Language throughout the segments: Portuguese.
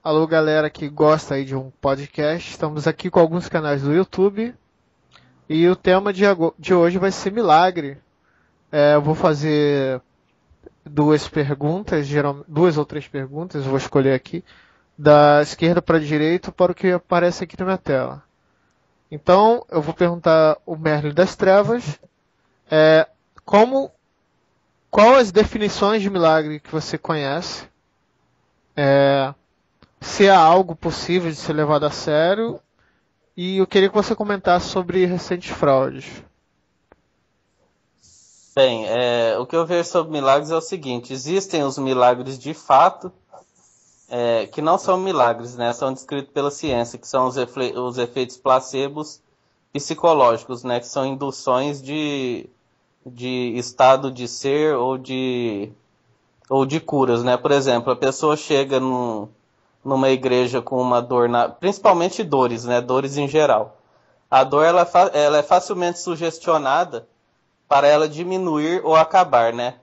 Alô, galera que gosta aí de um podcast. Estamos aqui com alguns canais do YouTube e o tema de hoje vai ser milagre. Eu vou fazer duas perguntas, duas ou três perguntas, eu vou escolher aqui, da esquerda para a direita para o que aparece aqui na minha tela. Então, eu vou perguntar o Merlin das Trevas, qual as definições de milagre que você conhece, se há algo possível de ser levado a sério, e eu queria que você comentasse sobre recentes fraudes. Bem, o que eu vejo sobre milagres é o seguinte: existem os milagres de fato, que não são milagres, né? São descritos pela ciência, que são os efeitos placebos psicológicos, né? Que são induções de estado de ser ou de curas, né? Por exemplo, a pessoa chega numa igreja com uma dor, principalmente dores, né? Dores em geral. A dor ela é facilmente sugestionada para ela diminuir ou acabar, né?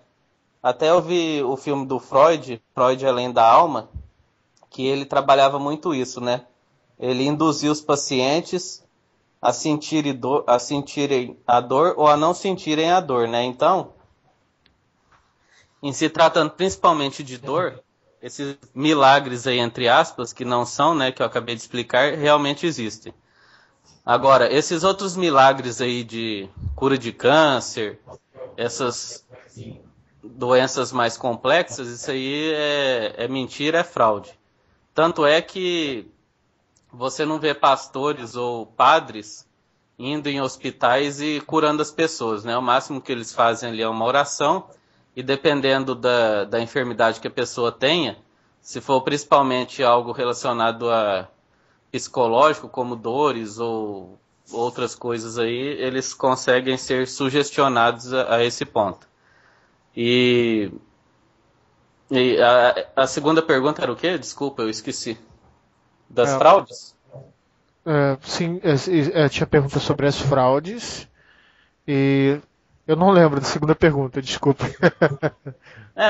Até eu vi o filme do Freud Além da Alma, que ele trabalhava muito isso, né? Ele induzia os pacientes a sentirem a dor ou a não sentirem a dor, né? Então, em se tratando principalmente de dor, esses milagres aí, entre aspas, que não são, né, que eu acabei de explicar, realmente existem. Agora, esses outros milagres aí de cura de câncer, essas doenças mais complexas, isso aí é mentira, é fraude. Tanto é que você não vê pastores ou padres indo em hospitais e curando as pessoas, né? O máximo que eles fazem ali é uma oração, e dependendo da enfermidade que a pessoa tenha, se for principalmente algo relacionado a psicológico, como dores ou outras coisas aí, eles conseguem ser sugestionados a esse ponto. E a segunda pergunta era o quê? Desculpa, eu esqueci. Das fraudes? Sim, tinha pergunta sobre as fraudes e eu não lembro da segunda pergunta, desculpa.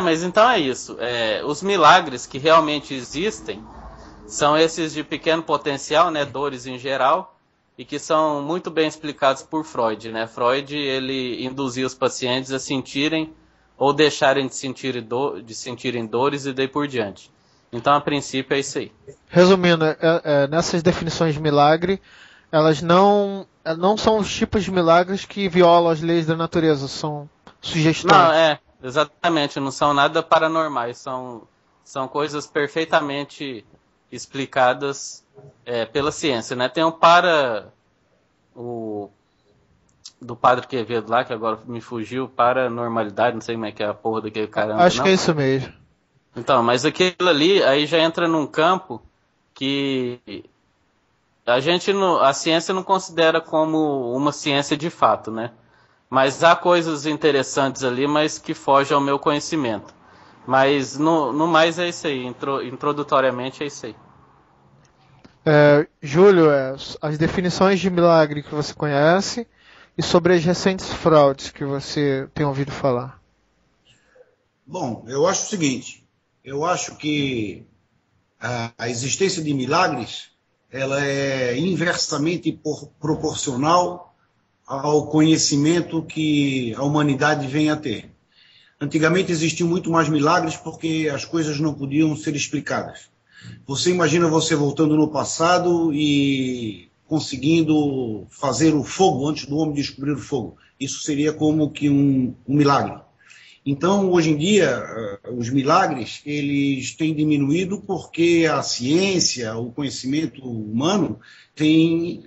Mas então é isso. Os milagres que realmente existem são esses de pequeno potencial, né, dores em geral, e que são muito bem explicados por Freud, né? Freud, ele induzia os pacientes a sentirem ou deixarem de sentirem dores e daí por diante. Então, a princípio, é isso aí. Resumindo, nessas definições de milagre, elas não são os tipos de milagres que violam as leis da natureza, são sugestões. Não, exatamente, não são nada paranormais, são coisas perfeitamente explicadas pela ciência, né? Tem do Padre Quevedo lá, que agora me fugiu, paranormalidade, não sei como é que é a porra daquele caramba. Acho que é isso mesmo. Então, mas aquilo ali, aí já entra num campo que a ciência não considera como uma ciência de fato, né? Mas há coisas interessantes ali, mas que fogem ao meu conhecimento. Mas no mais é isso aí, introdutoriamente é isso aí. Júlio, as definições de milagre que você conhece e sobre as recentes fraudes que você tem ouvido falar. Bom, eu acho o seguinte, eu acho que a existência de milagres ela é inversamente proporcional ao conhecimento que a humanidade vem a ter. Antigamente existiam muito mais milagres porque as coisas não podiam ser explicadas. Você imagina você voltando no passado e conseguindo fazer o fogo antes do homem descobrir o fogo. Isso seria como que um milagre. Então, hoje em dia, os milagres eles têm diminuído porque a ciência, o conhecimento humano tem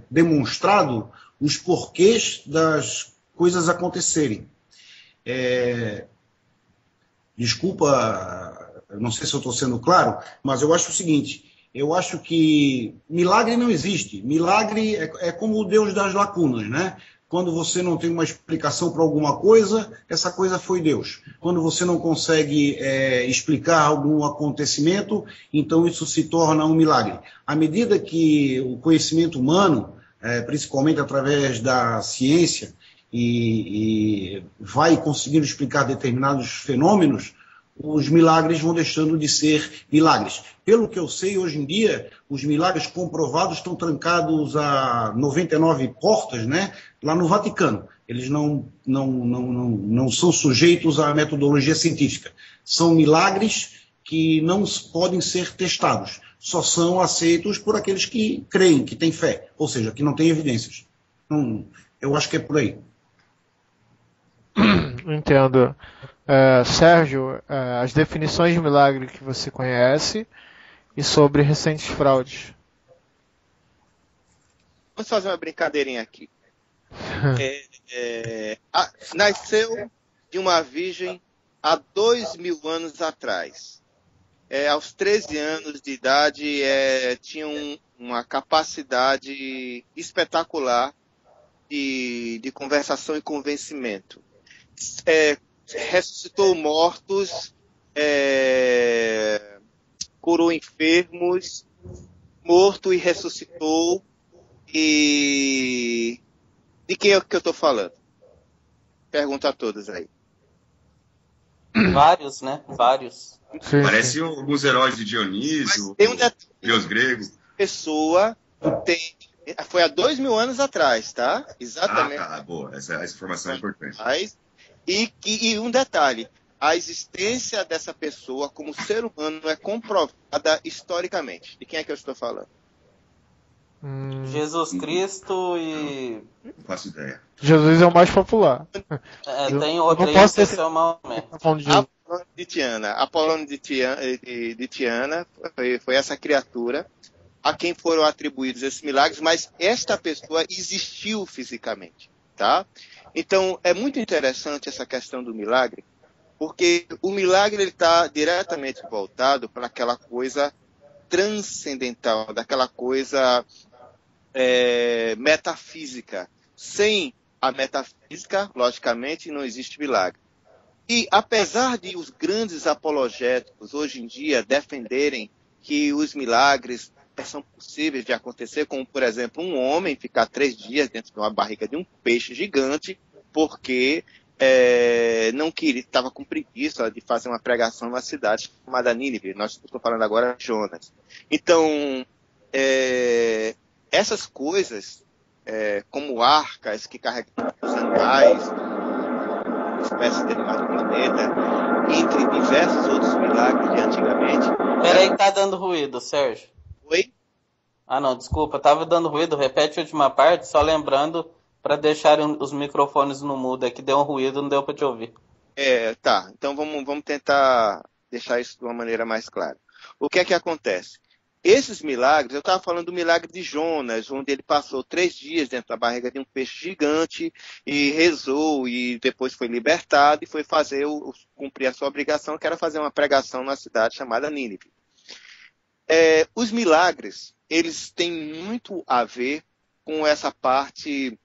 demonstrado os porquês das coisas acontecerem. Desculpa, não sei se eu estou sendo claro, mas eu acho o seguinte, eu acho que milagre não existe. Milagre é como o Deus das lacunas, né? Quando você não tem uma explicação para alguma coisa, essa coisa foi Deus. Quando você não consegue explicar algum acontecimento, então isso se torna um milagre. À medida que o conhecimento humano, principalmente através da ciência, e vai conseguindo explicar determinados fenômenos, os milagres vão deixando de ser milagres. Pelo que eu sei, hoje em dia, os milagres comprovados estão trancados a 99 portas, né, lá no Vaticano. Eles não são sujeitos à metodologia científica. São milagres que não podem ser testados. Só são aceitos por aqueles que creem, que têm fé, ou seja, que não têm evidências. Então, eu acho que é por aí. Entendo. Sérgio, as definições de milagre que você conhece e sobre recentes fraudes. Vamos fazer uma brincadeirinha aqui. Nasceu de uma virgem há 2.000 anos atrás. Aos 13 anos de idade, tinha uma capacidade espetacular de conversação e convencimento. Ressuscitou mortos, curou enfermos, morto e ressuscitou. E de quem é que eu estou falando? Pergunta a todos aí. Vários, né? Vários. Sim, Parece alguns heróis de Dionísio, Tem um Deus grego. pessoa foi há 2.000 anos atrás, tá? Exatamente. Boa. Essa informação é importante. E um detalhe, a existência dessa pessoa como ser humano é comprovada historicamente. De quem é que eu estou falando? Jesus Cristo e... Não faço ideia. Jesus é o mais popular. Tem outro aí, posso que é o Maomé. Apolônio de Tiana foi essa criatura a quem foram atribuídos esses milagres, mas esta pessoa existiu fisicamente, tá? Então, é muito interessante essa questão do milagre, porque o milagre está diretamente voltado para aquela coisa transcendental, daquela coisa metafísica. Sem a metafísica, logicamente, não existe milagre. E apesar de os grandes apologéticos hoje em dia defenderem que os milagres são possíveis de acontecer, como, por exemplo, um homem ficar 3 dias dentro de uma barriga de um peixe gigante, porque não queria, estava com preguiça de fazer uma pregação numa cidade chamada Nínive. Estou falando agora de Jonas. Então, essas coisas, como arcas que carregam os animais, espécies de animais do planeta, entre diversos outros milagres de antigamente. Peraí que tá dando ruído, Sérgio. Oi? Não, desculpa, tava dando ruído. Repete a última parte, só lembrando para deixarem os microfones no mudo. É que deu um ruído, não deu para te ouvir. Tá. Então vamos tentar deixar isso de uma maneira mais clara. O que é que acontece? Esses milagres, eu estava falando do milagre de Jonas, onde ele passou 3 dias dentro da barriga de um peixe gigante e rezou e depois foi libertado e foi cumprir a sua obrigação, que era fazer uma pregação numa cidade chamada Nínive. Os milagres, eles têm muito a ver com essa parte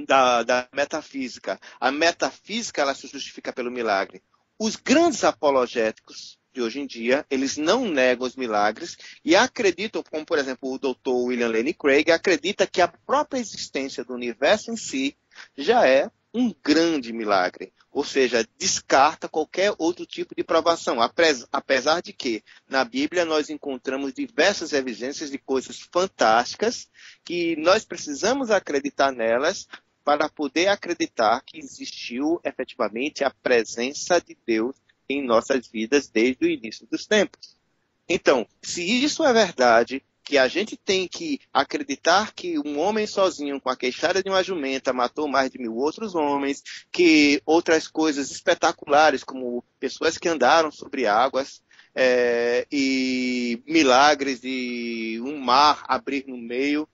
da metafísica. A metafísica, ela se justifica pelo milagre. Os grandes apologéticos de hoje em dia, eles não negam os milagres e acreditam, como por exemplo o Dr. William Lane Craig, acredita que a própria existência do universo em si já é um grande milagre. Ou seja, descarta qualquer outro tipo de provação. Apesar de que, na Bíblia, nós encontramos diversas evidências de coisas fantásticas que nós precisamos acreditar nelas para poder acreditar que existiu efetivamente a presença de Deus em nossas vidas desde o início dos tempos. Então, se isso é verdade, que a gente tem que acreditar que um homem sozinho com a queixada de uma jumenta matou mais de 1.000 outros homens, que outras coisas espetaculares, como pessoas que andaram sobre águas, e milagres de um mar abrir no meio,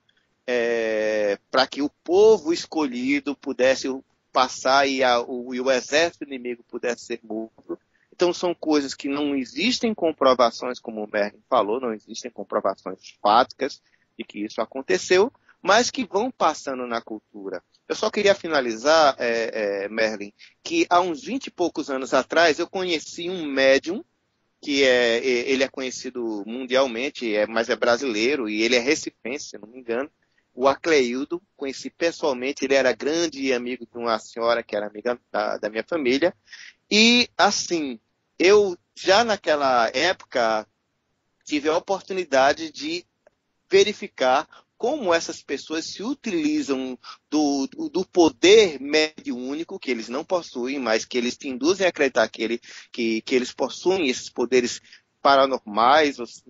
para que o povo escolhido pudesse passar e o exército inimigo pudesse ser morto. Então, são coisas que não existem comprovações, como o Merlin falou, não existem comprovações fáticas de que isso aconteceu, mas que vão passando na cultura. Eu só queria finalizar, Merlin, que há uns 20 e poucos anos atrás eu conheci um médium, que ele é conhecido mundialmente, mas é brasileiro, e ele é recifense, se não me engano, o Acleildo, conheci pessoalmente, ele era grande amigo de uma senhora que era amiga da minha família, e assim, eu já naquela época tive a oportunidade de verificar como essas pessoas se utilizam do poder mediúnico que eles não possuem, mas que eles te induzem a acreditar que eles possuem esses poderes paranormais, os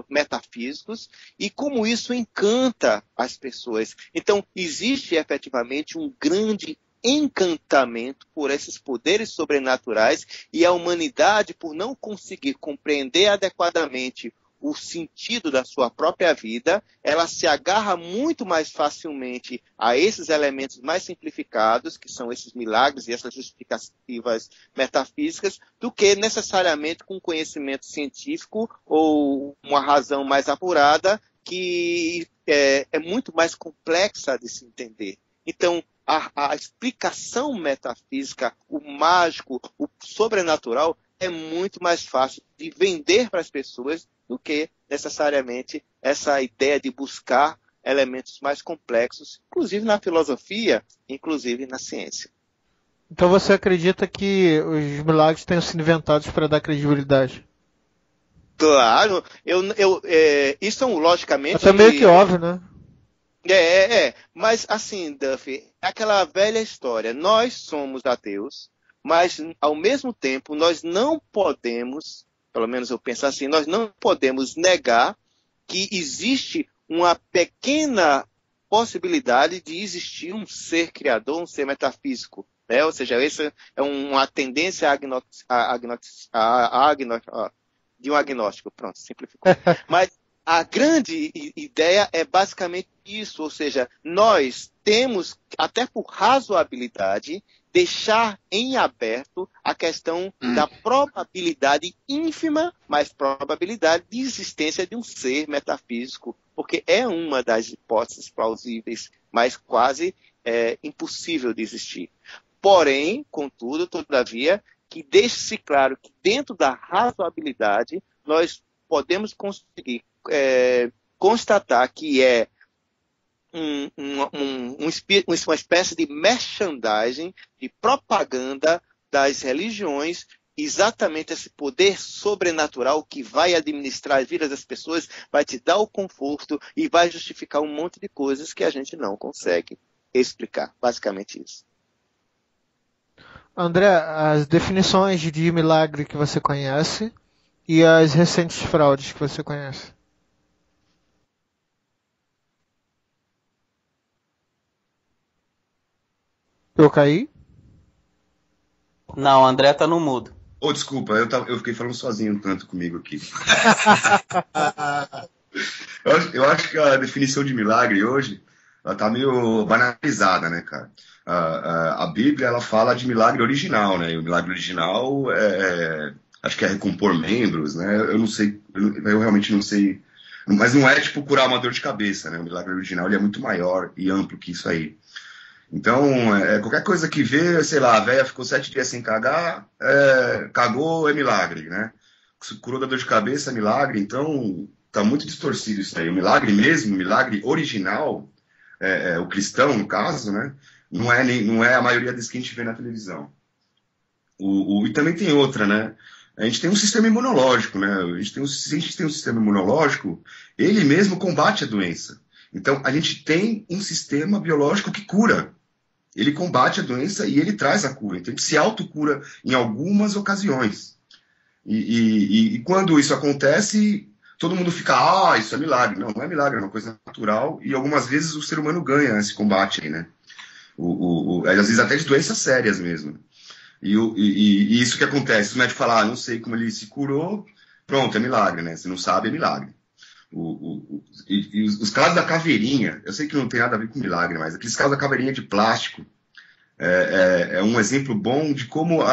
metafísicos, e como isso encanta as pessoas. Então, existe efetivamente um grande encantamento por esses poderes sobrenaturais, e a humanidade, por não conseguir compreender adequadamente o sentido da sua própria vida, ela se agarra muito mais facilmente a esses elementos mais simplificados, que são esses milagres e essas justificativas metafísicas, do que necessariamente com conhecimento científico ou uma razão mais apurada, que é muito mais complexa de se entender. Então, a explicação metafísica, o mágico, o sobrenatural, é muito mais fácil de vender para as pessoas do que necessariamente essa ideia de buscar elementos mais complexos, inclusive na filosofia, inclusive na ciência. Então você acredita que os milagres tenham sido inventados para dar credibilidade? Claro, isso logicamente... É meio que óbvio, né? Mas assim, Duffy, é aquela velha história. Nós somos ateus, mas ao mesmo tempo nós não podemos, pelo menos eu penso assim, nós não podemos negar que existe uma pequena possibilidade de existir um ser criador, um ser metafísico. Né? Ou seja, essa é uma tendência de um agnóstico. Pronto, simplificou. Mas a grande ideia é basicamente isso, ou seja, nós temos, até por razoabilidade, deixar em aberto a questão da probabilidade ínfima, mas probabilidade de existência de um ser metafísico, porque é uma das hipóteses plausíveis, mas quase impossível de existir. Porém, contudo, todavia, que deixe-se claro que dentro da razoabilidade nós podemos conseguir constatar que é uma espécie de merchandising, de propaganda das religiões, exatamente esse poder sobrenatural que vai administrar as vidas das pessoas, vai te dar o conforto e vai justificar um monte de coisas que a gente não consegue explicar. Basicamente isso. André, as definições de milagre que você conhece e as recentes fraudes que você conhece. Eu caí? Não, o André tá no mudo. Oh, desculpa, eu fiquei falando sozinho um tanto comigo aqui. eu acho que a definição de milagre hoje, ela tá meio banalizada, né, cara? A Bíblia, ela fala de milagre original, né? E o milagre original acho que é recompor membros, né? Eu não sei, eu realmente não sei. Mas não é tipo curar uma dor de cabeça, né? O milagre original ele é muito maior e amplo que isso aí. Então, qualquer coisa que vê, sei lá, a véia ficou 7 dias sem cagar, cagou, é milagre, né? Curou da dor de cabeça, é milagre. Então, tá muito distorcido isso aí. O milagre mesmo, o milagre original, o cristão, no caso, né? Não é a maioria das que a gente vê na televisão. E também tem outra, né? A gente tem um sistema imunológico, né? Se a gente tem um sistema imunológico, ele mesmo combate a doença. Então, a gente tem um sistema biológico que cura. Ele combate a doença e ele traz a cura. Então, ele se autocura em algumas ocasiões. E quando isso acontece, todo mundo fica, isso é milagre. Não, não é milagre, é uma coisa natural. E algumas vezes o ser humano ganha esse combate aí, né? Às vezes até de doenças sérias mesmo. E isso que acontece, o médico fala, não sei como ele se curou, pronto, é milagre, né? Se não sabe, é milagre. Os casos da caveirinha, eu sei que não tem nada a ver com milagre, mas aqueles casos da caveirinha de plástico é um exemplo bom de como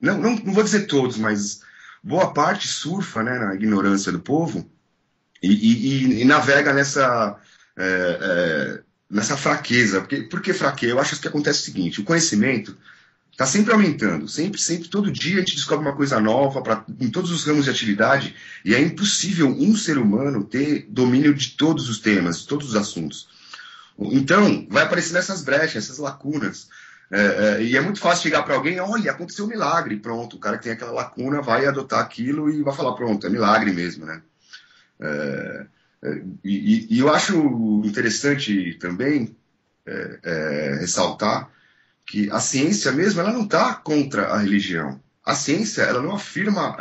não vou dizer todos, mas boa parte surfa, né, na ignorância do povo e navega nessa fraqueza. Por que fraqueza? Eu acho que acontece o seguinte, o conhecimento está sempre aumentando, sempre, todo dia a gente descobre uma coisa nova em todos os ramos de atividade, e é impossível um ser humano ter domínio de todos os temas, de todos os assuntos. Então, vai aparecendo essas brechas, essas lacunas. E é muito fácil chegar para alguém, olha, aconteceu um milagre, pronto. O cara que tem aquela lacuna vai adotar aquilo e vai falar, pronto, é milagre mesmo, né? E eu acho interessante também ressaltar que a ciência mesmo, ela não está contra a religião. A ciência, ela não afirma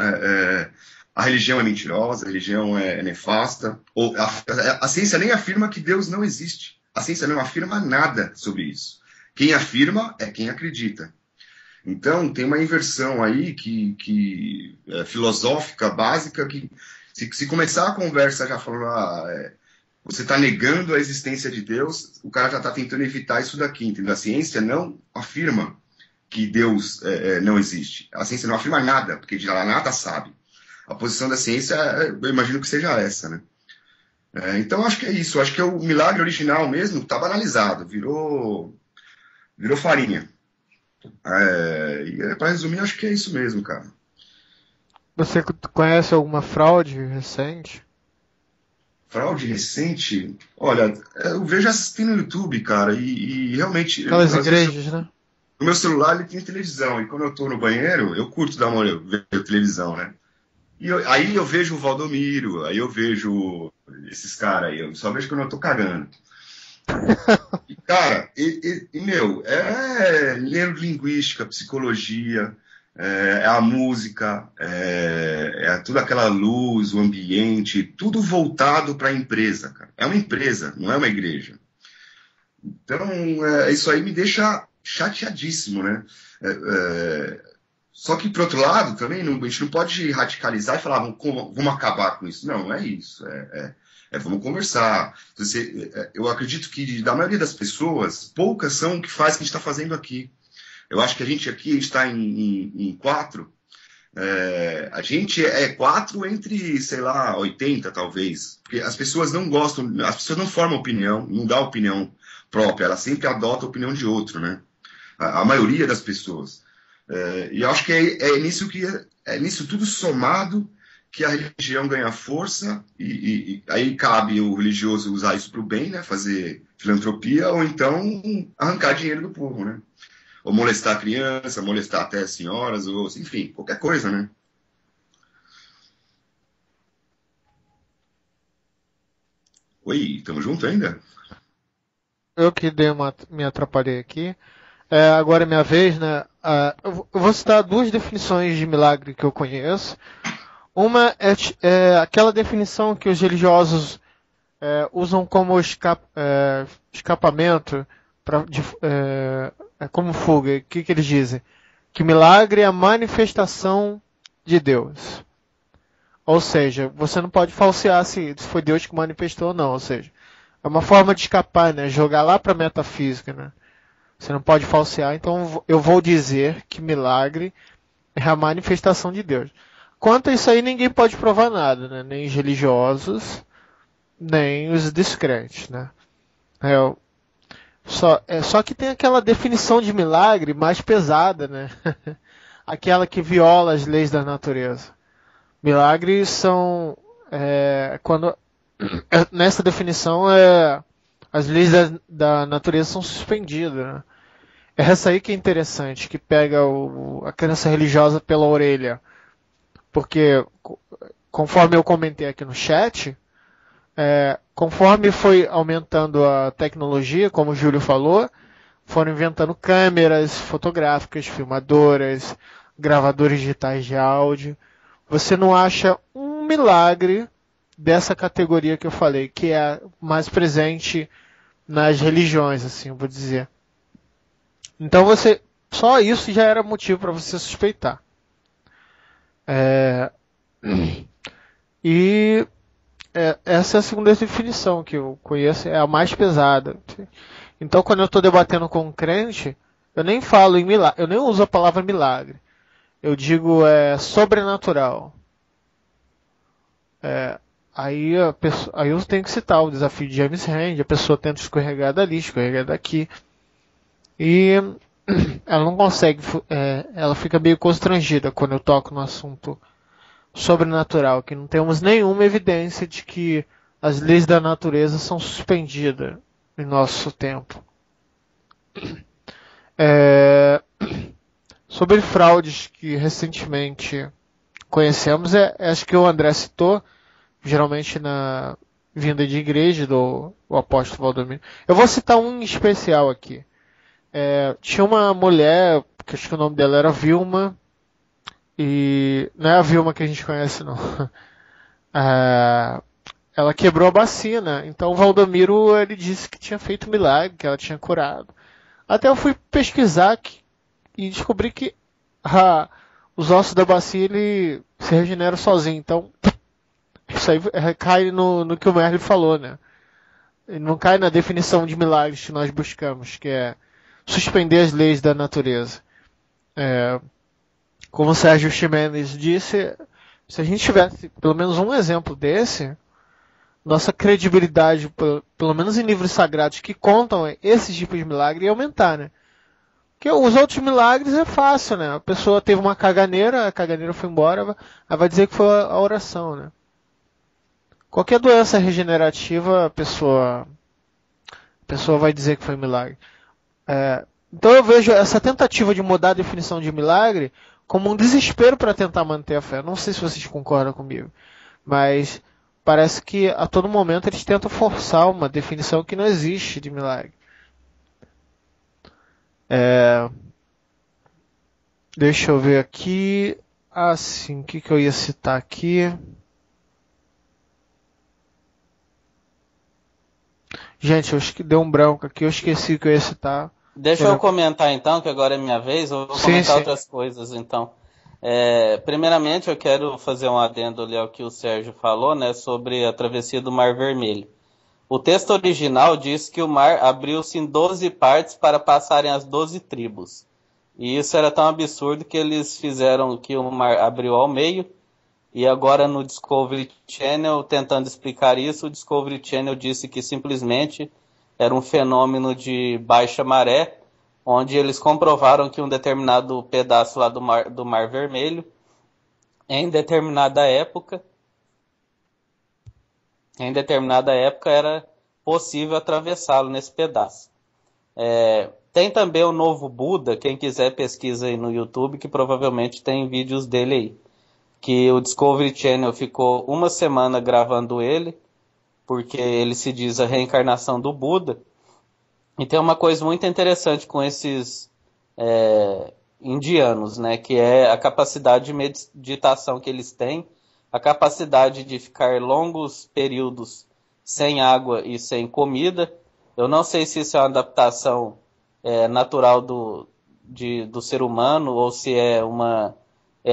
a religião é mentirosa, a religião é nefasta. Ou a ciência nem afirma que Deus não existe. A ciência não afirma nada sobre isso. Quem afirma é quem acredita. Então, tem uma inversão aí que filosófica, básica, que se começar a conversa já falando, você está negando a existência de Deus, o cara já está tentando evitar isso daqui, entendeu? A ciência não afirma que Deus não existe. A ciência não afirma nada, porque ela nada sabe. A posição da ciência, eu imagino que seja essa, né? Então, acho que é isso. Acho que o milagre original mesmo está banalizado, virou farinha. E para resumir, acho que é isso mesmo, cara. Você conhece alguma fraude recente? Fraude recente? Olha, eu vejo assistindo no YouTube, cara, e realmente... Aquelas igrejas, né? No meu celular ele tem televisão, e quando eu tô no banheiro, eu curto dar uma olhada, ver televisão, né? Aí eu vejo o Valdomiro, aí eu vejo esses caras aí, eu só vejo quando eu tô cagando. E, cara, meu, é neurolinguística, psicologia, é a música, é toda aquela luz, o ambiente, tudo voltado para a empresa, cara. É uma empresa, não é uma igreja. Então, isso aí me deixa chateadíssimo, né? Só que, por outro lado, também, a gente não pode radicalizar e falar, vamos acabar com isso. Não é isso. Vamos conversar. Eu acredito que, da maioria das pessoas, poucas são o que faz o que a gente está fazendo aqui. Eu acho que a gente aqui está em 4. A gente é 4 entre, sei lá, 80, talvez. Porque as pessoas não gostam, as pessoas não formam opinião, não dão opinião própria, elas sempre adotam a opinião de outro, né? A maioria das pessoas. E eu acho que é nisso tudo somado que a religião ganha força, e aí cabe o religioso usar isso para o bem, né? Fazer filantropia, ou então arrancar dinheiro do povo, né? Ou molestar a criança, molestar até as senhoras, ou enfim, qualquer coisa, né? Oi, estamos juntos ainda? Eu que me atrapalhei aqui. Agora é minha vez, né? Eu vou citar 2 definições de milagre que eu conheço. Uma é aquela definição que os religiosos usam como escapamento, como fuga. O que eles dizem? Que milagre é a manifestação de Deus. Ou seja, você não pode falsear se foi Deus que manifestou ou não. Ou seja, é uma forma de escapar, né? Jogar lá para a metafísica, né? Você não pode falsear, então eu vou dizer que milagre é a manifestação de Deus. Quanto a isso aí, ninguém pode provar nada, né? Nem os religiosos, nem os descrentes, né? Só que tem aquela definição de milagre mais pesada, né? Aquela que viola as leis da natureza. Milagres são... nessa definição, as leis da natureza são suspendidas, né? Essa aí que é interessante, que pega a crença religiosa pela orelha. Porque, conforme eu comentei aqui no chat, conforme foi aumentando a tecnologia, como o Júlio falou, foram inventando câmeras fotográficas, filmadoras, gravadores digitais de áudio. Você não acha um milagre dessa categoria que eu falei, que é mais presente nas religiões, assim, eu vou dizer. Então só isso já era motivo para você suspeitar. Essa é a segunda definição que eu conheço, é a mais pesada. Então, quando eu estou debatendo com um crente, eu nem falo em milagre, eu nem uso a palavra milagre. Eu digo sobrenatural. Aí eu tenho que citar o desafio de James Randi, a pessoa tenta escorregar dali, escorregar daqui, e ela não consegue, ela fica meio constrangida quando eu toco no assunto sobrenatural, que não temos nenhuma evidência de que as leis da natureza são suspendidas em nosso tempo. Sobre fraudes que recentemente conhecemos, acho que o André citou, geralmente na vinda de igreja do apóstolo Valdomiro. Eu vou citar um em especial aqui. Tinha uma mulher, que acho que o nome dela era Vilma, e não é a Vilma que a gente conhece, não. Ela quebrou a bacia, então o Valdomiro ele disse que tinha feito milagre, que ela tinha curado. Até eu fui pesquisar e descobri que os ossos da bacia ele se regeneram sozinho. Então, isso aí cai no que o Merlin falou, né? Ele não cai na definição de milagres que nós buscamos, que é suspender as leis da natureza. Como o Sérgio Ximenes disse, se a gente tivesse pelo menos um exemplo desse, nossa credibilidade, pelo menos em livros sagrados que contam esses tipos de milagre, ia aumentar, né? Porque os outros milagres é fácil, né? A pessoa teve uma caganeira, a caganeira foi embora, ela vai dizer que foi a oração, né? Qualquer doença regenerativa, a pessoa vai dizer que foi milagre. Então eu vejo essa tentativa de mudar a definição de milagre como um desespero para tentar manter a fé. Não sei se vocês concordam comigo, mas parece que a todo momento eles tentam forçar uma definição que não existe de milagre. Deixa eu ver aqui. Sim, o que eu ia citar aqui? Gente, eu acho que deu um branco aqui, eu esqueci o que eu ia citar. Deixa eu comentar então, que agora é minha vez, eu vou comentar outras coisas então. Primeiramente eu quero fazer um adendo ali ao que o Sérgio falou, né, sobre a travessia do Mar Vermelho. O texto original diz que o mar abriu-se em 12 partes para passarem as 12 tribos. E isso era tão absurdo que eles fizeram que o mar abriu ao meio. E agora no Discovery Channel, tentando explicar isso, o Discovery Channel disse que simplesmente era um fenômeno de baixa maré, onde eles comprovaram que um determinado pedaço lá do Mar Vermelho, em determinada época era possível atravessá-lo nesse pedaço. Tem também o Novo Buda, quem quiser pesquisa aí no YouTube, que provavelmente tem vídeos dele aí. Que o Discovery Channel ficou uma semana gravando ele, porque ele se diz a reencarnação do Buda. E tem uma coisa muito interessante com esses indianos, né, que é a capacidade de meditação que eles têm, a capacidade de ficar longos períodos sem água e sem comida. Eu não sei se isso é uma adaptação natural do ser humano ou se é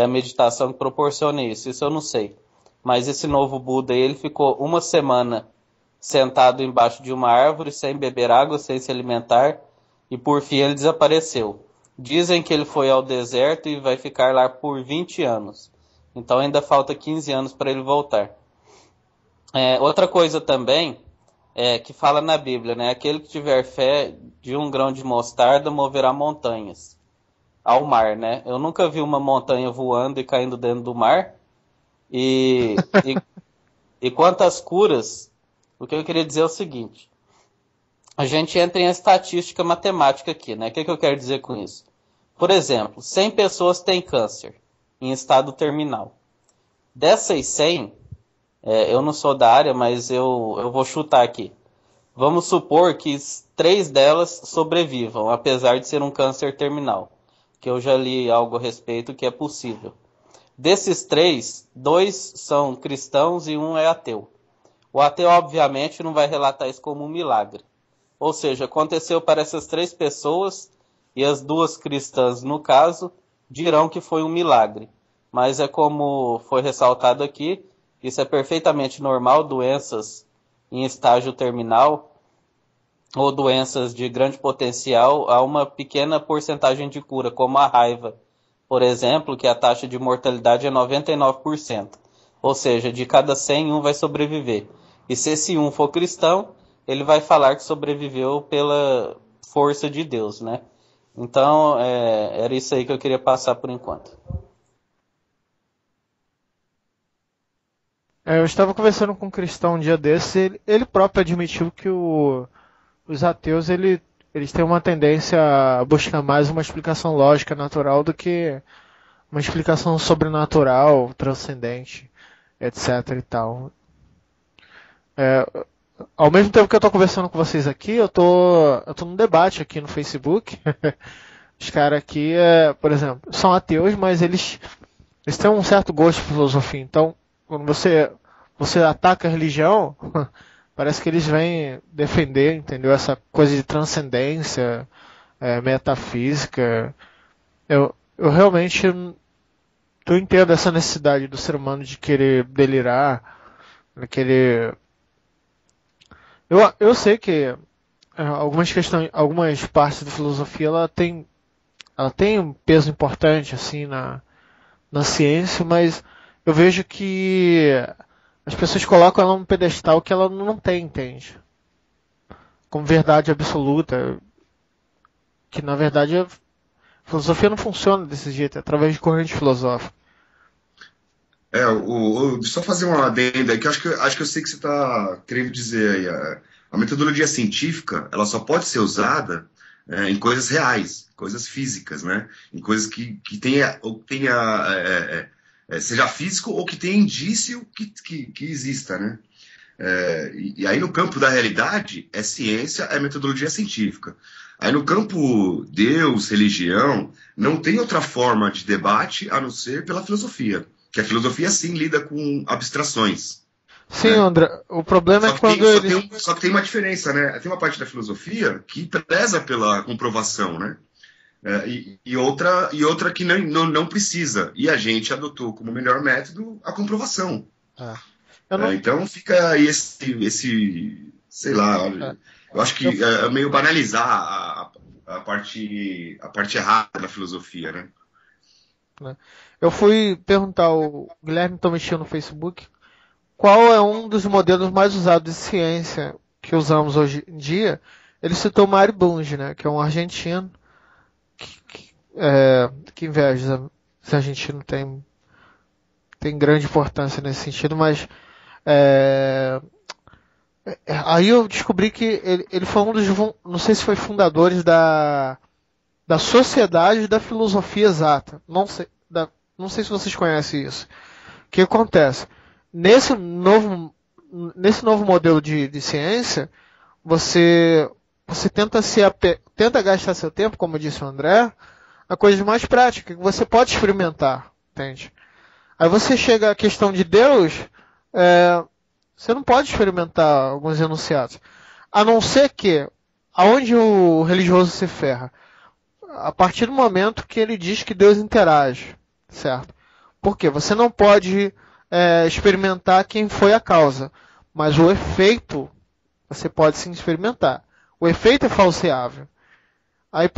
a meditação que proporciona isso eu não sei. Mas esse novo Buda, ele ficou uma semana sentado embaixo de uma árvore, sem beber água, sem se alimentar, e por fim ele desapareceu. Dizem que ele foi ao deserto e vai ficar lá por 20 anos. Então ainda falta 15 anos para ele voltar. Outra coisa também, que fala na Bíblia, né? Aquele que tiver fé de 1 grão de mostarda moverá montanhas ao mar, né? Eu nunca vi uma montanha voando e caindo dentro do mar. E quanto às curas, o que eu queria dizer é o seguinte. A gente entra em estatística matemática aqui, né? O que eu quero dizer com isso? Por exemplo, 100 pessoas têm câncer em estado terminal. Dessas 100, eu não sou da área, mas eu vou chutar aqui. Vamos supor que 3 delas sobrevivam, apesar de ser um câncer terminal. Que eu já li algo a respeito que é possível. Desses 3, 2 são cristãos e 1 é ateu. O ateu, obviamente, não vai relatar isso como um milagre. Ou seja, aconteceu para essas 3 pessoas, e as 2 cristãs, no caso, dirão que foi um milagre. Mas é como foi ressaltado aqui, isso é perfeitamente normal, doenças em estágio terminal, ou doenças de grande potencial, há uma pequena porcentagem de cura, como a raiva, por exemplo, que a taxa de mortalidade é 99%. Ou seja, de cada 100, 1 vai sobreviver. E se esse 1 for cristão, ele vai falar que sobreviveu pela força de Deus, né? Então, era isso aí que eu queria passar por enquanto. Eu estava conversando com um cristão um dia desse, ele próprio admitiu que os ateus eles têm uma tendência a buscar mais uma explicação lógica natural do que uma explicação sobrenatural, transcendente, etc e tal. Ao mesmo tempo que eu estou conversando com vocês aqui, eu tô num debate aqui no Facebook. Os caras aqui, por exemplo, são ateus, mas eles têm um certo gosto de filosofia. Então, quando você ataca a religião, parece que eles vêm defender, entendeu? Essa coisa de transcendência, metafísica. Eu realmente eu entendo essa necessidade do ser humano de querer delirar, de querer... Eu sei que algumas partes da filosofia ela tem um peso importante assim na ciência, mas eu vejo que as pessoas colocam ela num pedestal que ela não tem, entende? Como verdade absoluta, que na verdade a filosofia não funciona desse jeito, é através de corrente filosófica. Só fazer uma adenda aí, que acho que eu sei o que você está querendo dizer aí. A metodologia científica, ela só pode ser usada em coisas reais, coisas físicas, né? Em coisas que seja físico ou que tenha indício que exista, né? E aí no campo da realidade, ciência, é metodologia científica. Aí no campo Deus, religião, não tem outra forma de debate a não ser pela filosofia. Que a filosofia, sim, lida com abstrações. Sim, né? André, o problema é quando Só que tem uma diferença, né? Tem uma parte da filosofia que preza pela comprovação, né? E outra que não precisa. E a gente adotou como melhor método a comprovação. Então fica aí esse sei lá, eu acho que é meio banalizar a parte errada da filosofia, né? Eu fui perguntar ao Guilherme Tomichio no Facebook qual é um dos modelos mais usados de ciência que usamos hoje em dia. Ele citou Mário Bunge, né, que é um argentino que inveja, os argentinos tem grande importância nesse sentido, mas aí eu descobri que ele foi um dos, não sei se foi fundadores da Sociedade da Filosofia Exata. Não sei se vocês conhecem isso. O que acontece? Nesse novo modelo de ciência, você tenta gastar seu tempo, como disse o André, na coisa mais prática, que você pode experimentar, entende? Aí você chega à questão de Deus, você não pode experimentar alguns enunciados. A não ser que, aonde o religioso se ferra? A partir do momento que ele diz que Deus interage, certo? Por quê? Você não pode experimentar quem foi a causa, mas o efeito você pode sim experimentar. O efeito é falseável. Aí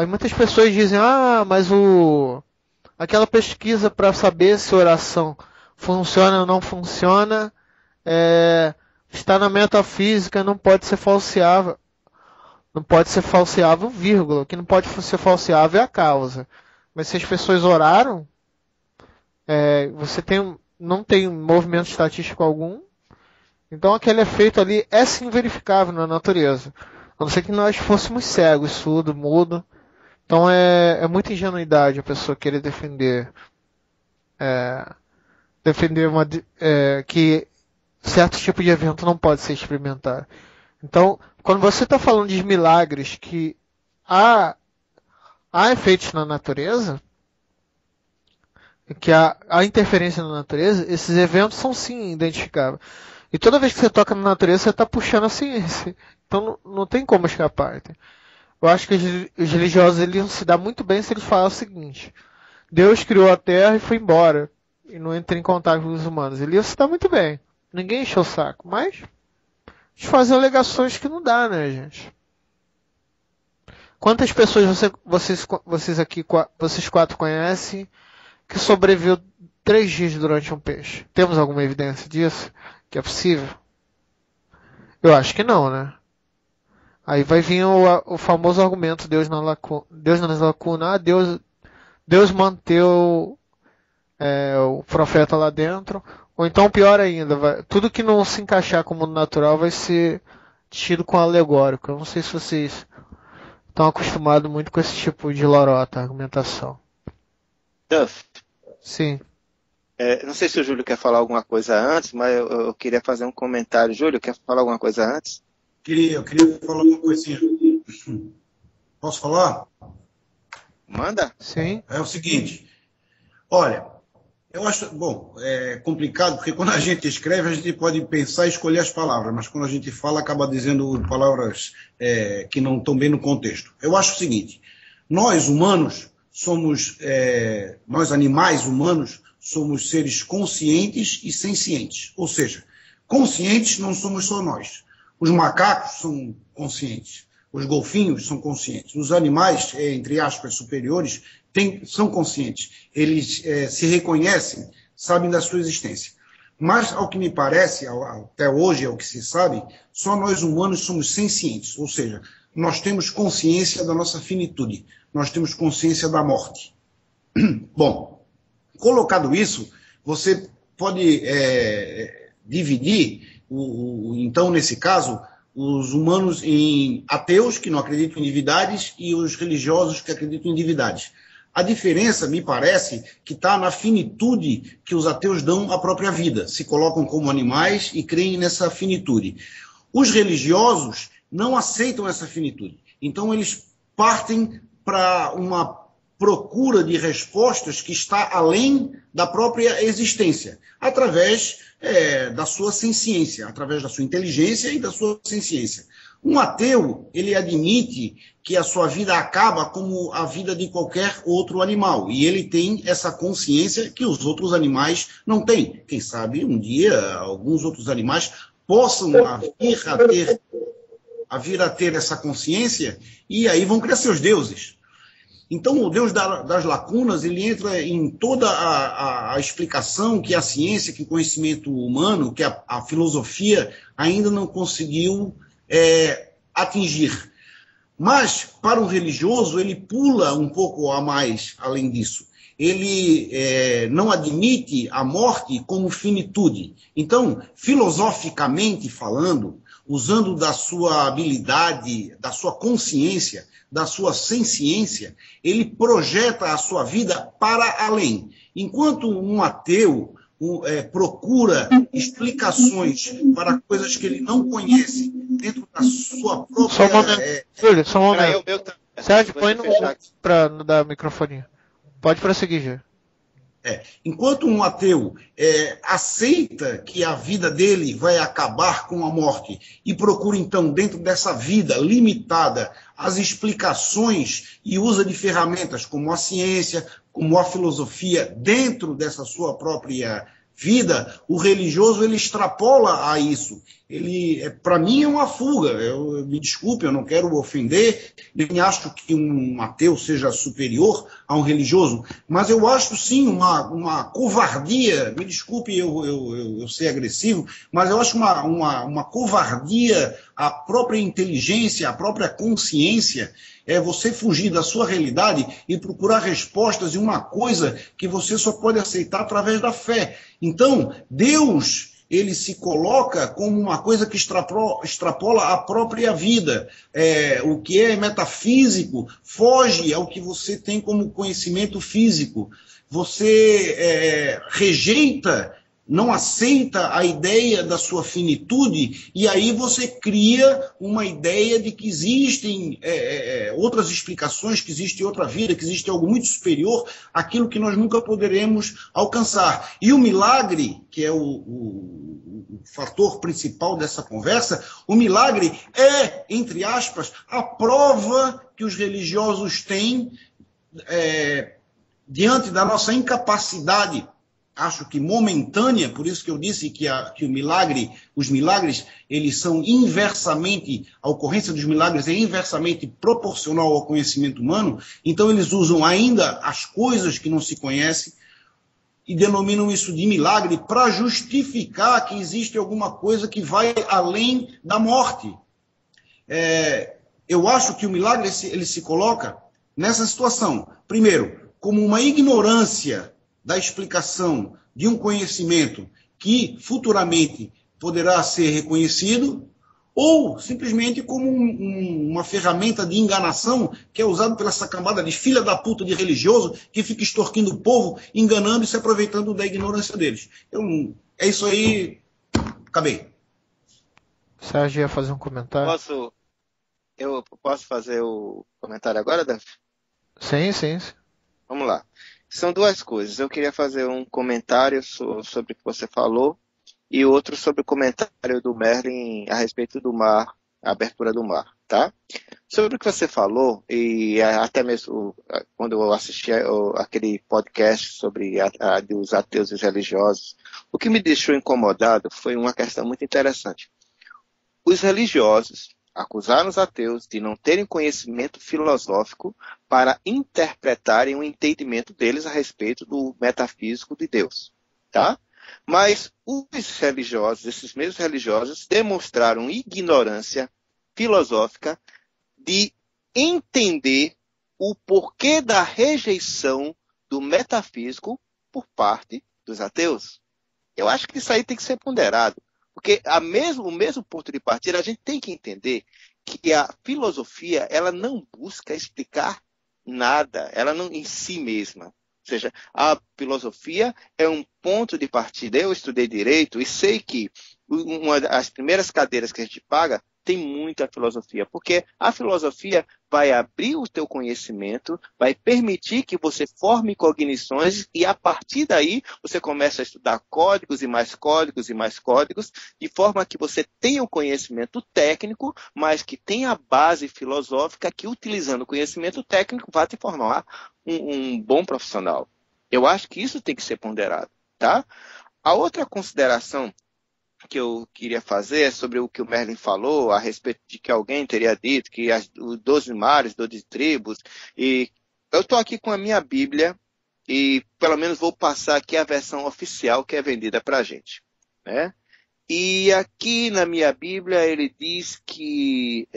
muitas pessoas dizem, mas aquela pesquisa para saber se a oração funciona ou não funciona está na metafísica, não pode ser falseável. Não pode ser falseável, vírgula. O que não pode ser falseável é a causa. Mas se as pessoas oraram, você não tem movimento estatístico algum, então aquele efeito ali é sim verificável na natureza. A não ser que nós fôssemos cegos, surdo, mudo. Então é muita ingenuidade a pessoa querer defender que certo tipo de evento não pode ser experimentado. Então, quando você está falando de milagres que há efeitos na natureza, que há interferência na natureza, esses eventos são sim identificáveis. E toda vez que você toca na natureza, você está puxando a ciência. Então não tem como escapar. Eu acho que os religiosos eles iam se dar muito bem se eles falassem o seguinte: Deus criou a Terra e foi embora. E não entra em contato com os humanos. Ele ia se dar muito bem. Ninguém encheu o saco. Mas eles fazem alegações que não dá, né, gente? Quantas pessoas vocês aqui, vocês quatro conhecem que sobreviveu 3 dias durante um peixe? Temos alguma evidência disso? Que é possível? Eu acho que não, né? Aí vai vir o famoso argumento Deus nas lacunas. Deus manteve o profeta lá dentro. Ou então, pior ainda, tudo que não se encaixar como natural vai ser tido com alegórico. Eu não sei se vocês estão acostumados muito com esse tipo de lorota, argumentação. Duff, Sim. não sei se o Júlio quer falar alguma coisa antes, mas eu queria fazer um comentário. Júlio, quer falar alguma coisa antes? Eu queria falar uma coisinha. Posso falar? Manda. Sim. É o seguinte, olha, eu acho, bom, é complicado, porque quando a gente escreve, a gente pode pensar e escolher as palavras, mas quando a gente fala, acaba dizendo palavras que não estão bem no contexto. Eu acho o seguinte, nós humanos somos, nós animais humanos, somos seres conscientes e sencientes. Ou seja, conscientes não somos só nós. Os macacos são conscientes, os golfinhos são conscientes, os animais, entre aspas, superiores, são conscientes, eles se reconhecem, sabem da sua existência. Mas, ao que me parece, até hoje é o que se sabe, só nós humanos somos sencientes, ou seja, nós temos consciência da nossa finitude, nós temos consciência da morte. Bom, colocado isso, você pode dividir, então, nesse caso, os humanos em ateus, que não acreditam em divindades, e os religiosos, que acreditam em divindades. A diferença, me parece, que está na finitude que os ateus dão à própria vida. Se colocam como animais e creem nessa finitude. Os religiosos não aceitam essa finitude. Então, eles partem para uma procura de respostas que está além da própria existência, através da sua senciência, através da sua inteligência e da sua senciência. Um ateu, ele admite que a sua vida acaba como a vida de qualquer outro animal, e ele tem essa consciência que os outros animais não têm. Quem sabe um dia alguns outros animais possam vir a ter essa consciência, e aí vão criar seus deuses. Então, o Deus das lacunas, ele entra em toda a explicação que a ciência, que o conhecimento humano, que a filosofia ainda não conseguiu atingir. Mas, para um religioso, ele pula um pouco a mais além disso. Ele não admite a morte como finitude. Então, filosoficamente falando, usando da sua habilidade, da sua consciência, da sua senciência, ele projeta a sua vida para além. Enquanto um ateu procura explicações para coisas que ele não conhece dentro da sua própria... Só um momento, Júlio, só um momento. Sérgio, põe no para não dar microfonia. Pode prosseguir, Júlio. Enquanto um ateu aceita que a vida dele vai acabar com a morte e procura, então, dentro dessa vida limitada, as explicações e usa de ferramentas como a ciência, como a filosofia, dentro dessa sua própria vida, o religioso ele extrapola a isso. Ele, para mim, é uma fuga. Me desculpe, eu não quero ofender, nem acho que um ateu seja superior a um religioso, mas eu acho, sim, uma covardia. Me desculpe eu ser agressivo, mas eu acho uma covardia à própria inteligência, à própria consciência, você fugir da sua realidade e procurar respostas em uma coisa que você só pode aceitar através da fé. Então, Deus, ele se coloca como uma coisa que extrapola a própria vida. O que é metafísico foge ao que você tem como conhecimento físico. Você rejeita, não aceita a ideia da sua finitude, e aí você cria uma ideia de que existem outras explicações, que existe outra vida, que existe algo muito superior àquilo que nós nunca poderemos alcançar. E o milagre, que é o fator principal dessa conversa, o milagre é, entre aspas, a prova que os religiosos têm diante da nossa incapacidade, acho que momentânea, por isso que eu disse que os milagres, eles são inversamente, a ocorrência dos milagres é inversamente proporcional ao conhecimento humano, então eles usam ainda as coisas que não se conhecem e denominam isso de milagre para justificar que existe alguma coisa que vai além da morte. Eu acho que o milagre ele se coloca nessa situação, primeiro, como uma ignorância da explicação de um conhecimento que futuramente poderá ser reconhecido, ou simplesmente como uma ferramenta de enganação que é usada pela essa cambada de filha da puta de religioso que fica extorquindo o povo, enganando e se aproveitando da ignorância deles. Então, é isso aí. Acabei. Sérgio ia fazer um comentário? Eu posso fazer o comentário agora, Davi? Sim, sim. Vamos lá. São duas coisas. Eu queria fazer um comentário sobre o que você falou e outro sobre o comentário do Merlin a respeito do mar, a abertura do mar, tá? Sobre o que você falou, e até mesmo quando eu assisti aquele podcast sobre os ateus e os religiosos, o que me deixou incomodado foi uma questão muito interessante. Os religiosos acusaram os ateus de não terem conhecimento filosófico para interpretarem o entendimento deles a respeito do metafísico de Deus, tá? Mas os religiosos, esses mesmos religiosos, demonstraram ignorância filosófica de entender o porquê da rejeição do metafísico por parte dos ateus. Eu acho que isso aí tem que ser ponderado. Porque o mesmo ponto de partida, a gente tem que entender que a filosofia ela não busca explicar nada, ela não em si mesma. Ou seja, a filosofia é um ponto de partida. Eu estudei direito e sei que uma das primeiras cadeiras que a gente paga tem muita filosofia, porque a filosofia vai abrir o teu conhecimento, vai permitir que você forme cognições e a partir daí você começa a estudar códigos e mais códigos e mais códigos, de forma que você tenha um conhecimento técnico, mas que tenha a base filosófica que utilizando o conhecimento técnico vai te formar um bom profissional. Eu acho que isso tem que ser ponderado, tá? A outra consideração que eu queria fazer é sobre o que o Merlin falou a respeito de que alguém teria dito que os 12 mares, 12 tribos, e eu estou aqui com a minha Bíblia e pelo menos vou passar aqui a versão oficial que é vendida para a gente, né? E aqui na minha Bíblia ele diz que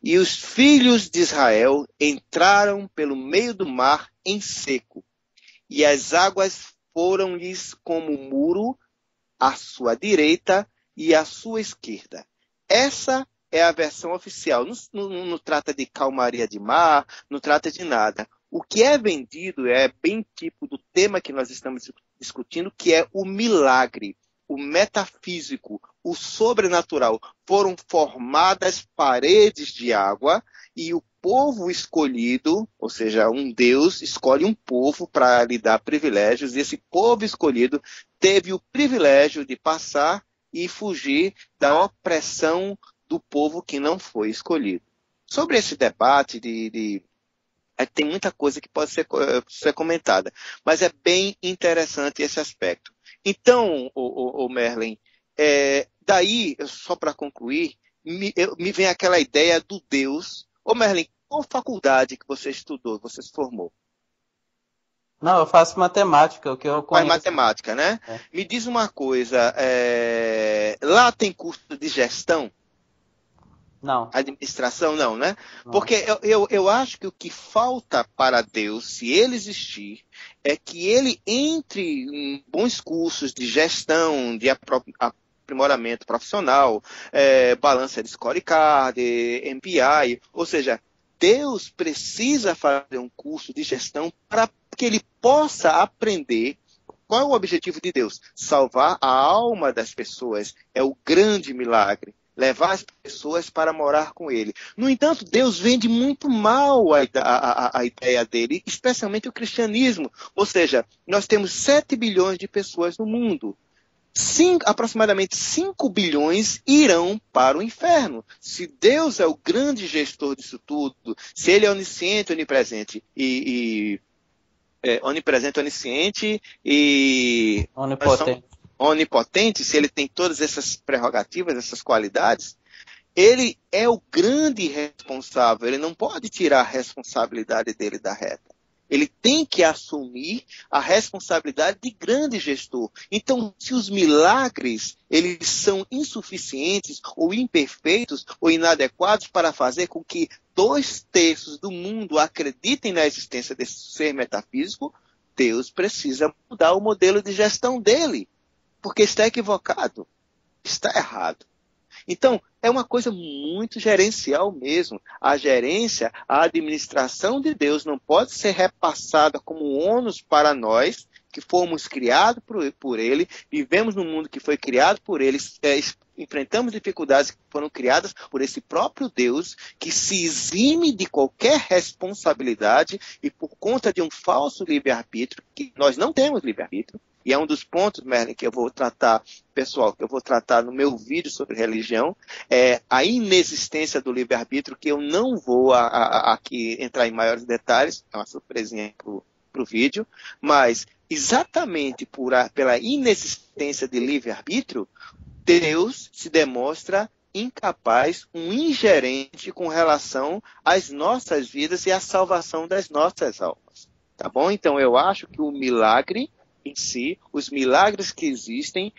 e os filhos de Israel entraram pelo meio do mar em seco, e as águas foram-lhes como muro à sua direita e à sua esquerda. Essa é a versão oficial. Não trata de calmaria de mar, não trata de nada. O que é vendido é bem tipo do tema que nós estamos discutindo, que é o milagre, o metafísico, o sobrenatural. Foram formadas paredes de água e o povo escolhido, ou seja, um Deus escolhe um povo para lhe dar privilégios, e esse povo escolhido teve o privilégio de passar e fugir da opressão do povo que não foi escolhido. Sobre esse debate tem muita coisa que pode ser comentada, mas é bem interessante esse aspecto. Então, o Merlin, daí, só para concluir, me vem aquela ideia do Deus. Ô Merlin, qual faculdade que você estudou, você se formou? Não, eu faço matemática, o que eu conheço. Faz matemática, né? É. Me diz uma coisa, lá tem curso de gestão? Não. Administração, não, né? Não. Porque eu acho que o que falta para Deus, se ele existir, é que ele entre em bons cursos de gestão, de aprimoramento profissional, balança de scorecard, MPI, ou seja, Deus precisa fazer um curso de gestão para que ele possa aprender. Qual é o objetivo de Deus? Salvar a alma das pessoas. É o grande milagre. Levar as pessoas para morar com ele. No entanto, Deus vende muito mal a ideia dele, especialmente o cristianismo. Ou seja, nós temos 7 bilhões de pessoas no mundo. Aproximadamente 5 bilhões irão para o inferno. Se Deus é o grande gestor disso tudo, se ele é onisciente, onipresente onipresente, onisciente e onipotente, se ele tem todas essas prerrogativas, essas qualidades, ele é o grande responsável, ele não pode tirar a responsabilidade dele da reta. Ele tem que assumir a responsabilidade de grande gestor. Então, se os milagres eles são insuficientes ou imperfeitos ou inadequados para fazer com que 2/3 do mundo acreditem na existência desse ser metafísico, Deus precisa mudar o modelo de gestão dele, porque está equivocado, está errado. Então, é uma coisa muito gerencial mesmo. A gerência, a administração de Deus não pode ser repassada como ônus para nós, que fomos criados por Ele, vivemos num mundo que foi criado por Ele, enfrentamos dificuldades que foram criadas por esse próprio Deus, que se exime de qualquer responsabilidade e por conta de um falso livre-arbítrio, que nós não temos livre-arbítrio, e é um dos pontos, Merlin, que eu vou tratar, pessoal, que eu vou tratar no meu vídeo sobre religião, é a inexistência do livre-arbítrio, que eu não vou aqui entrar em maiores detalhes, é uma surpresinha para o vídeo, mas exatamente pela inexistência de livre-arbítrio, Deus se demonstra incapaz, um ingerente com relação às nossas vidas e à salvação das nossas almas. Tá bom? Então eu acho que o milagre em si, os milagres que existem,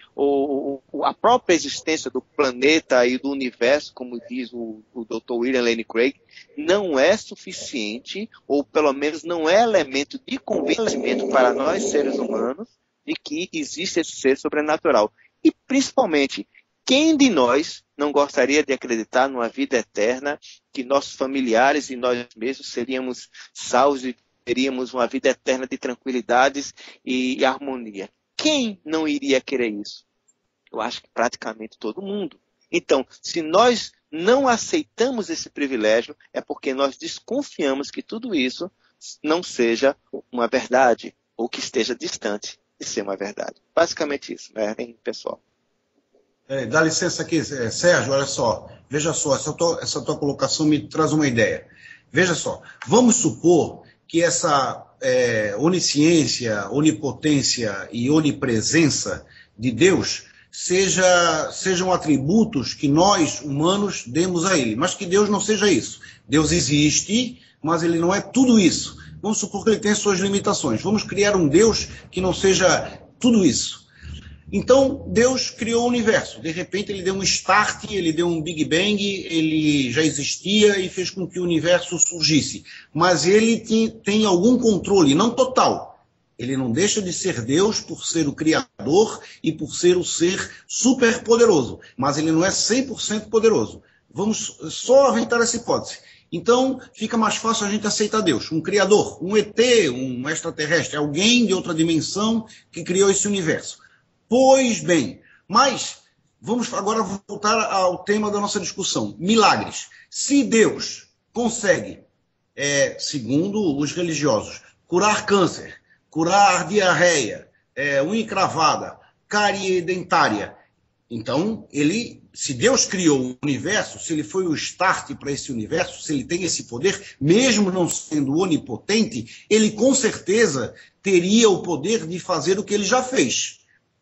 a própria existência do planeta e do universo, como diz o Dr. William Lane Craig, não é suficiente, ou pelo menos não é elemento de convencimento para nós, seres humanos, de que existe esse ser sobrenatural. E, principalmente, quem de nós não gostaria de acreditar numa vida eterna, que nossos familiares e nós mesmos seríamos salvos e teríamos uma vida eterna de tranquilidades e harmonia? Quem não iria querer isso? Eu acho que praticamente todo mundo. Então, se nós não aceitamos esse privilégio, é porque nós desconfiamos que tudo isso não seja uma verdade, ou que esteja distante de ser uma verdade. Basicamente isso, né, pessoal? Dá licença aqui, Sérgio, olha só. Veja só, essa tua colocação me traz uma ideia. Veja só, vamos supor que essa onisciência, onipotência e onipresença de Deus sejam atributos que nós, humanos, demos a ele. Mas que Deus não seja isso. Deus existe, mas ele não é tudo isso. Vamos supor que ele tem suas limitações. Vamos criar um Deus que não seja tudo isso. Então, Deus criou o universo. De repente, ele deu um start, ele deu um Big Bang, ele já existia e fez com que o universo surgisse. Mas ele tem algum controle, não total. Ele não deixa de ser Deus por ser o Criador e por ser o ser super poderoso. Mas ele não é 100% poderoso. Vamos só aventar essa hipótese. Então, fica mais fácil a gente aceitar Deus. Um Criador, um ET, um extraterrestre, alguém de outra dimensão que criou esse universo. Pois bem, mas vamos agora voltar ao tema da nossa discussão. Milagres. Se Deus consegue, segundo os religiosos, curar câncer, curar diarreia, unha encravada, cárie dentária, então se Deus criou o universo, se ele foi o start para esse universo, se ele tem esse poder, mesmo não sendo onipotente, ele com certeza teria o poder de fazer o que ele já fez.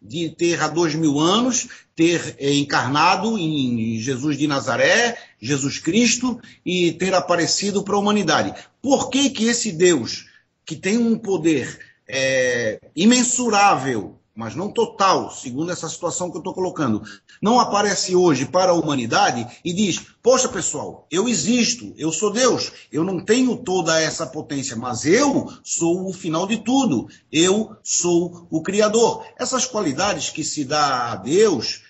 De ter há 2000 anos, ter encarnado em Jesus de Nazaré, Jesus Cristo, e ter aparecido para a humanidade. Por que que esse Deus, que tem um poder imensurável, mas não total, segundo essa situação que eu estou colocando, não aparece hoje para a humanidade e diz, poxa pessoal, eu existo, eu sou Deus, eu não tenho toda essa potência, mas eu sou o final de tudo, eu sou o Criador. Essas qualidades que se dá a Deus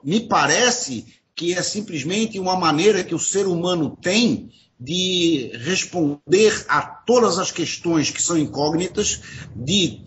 me parece que é simplesmente uma maneira que o ser humano tem de responder a todas as questões que são incógnitas, de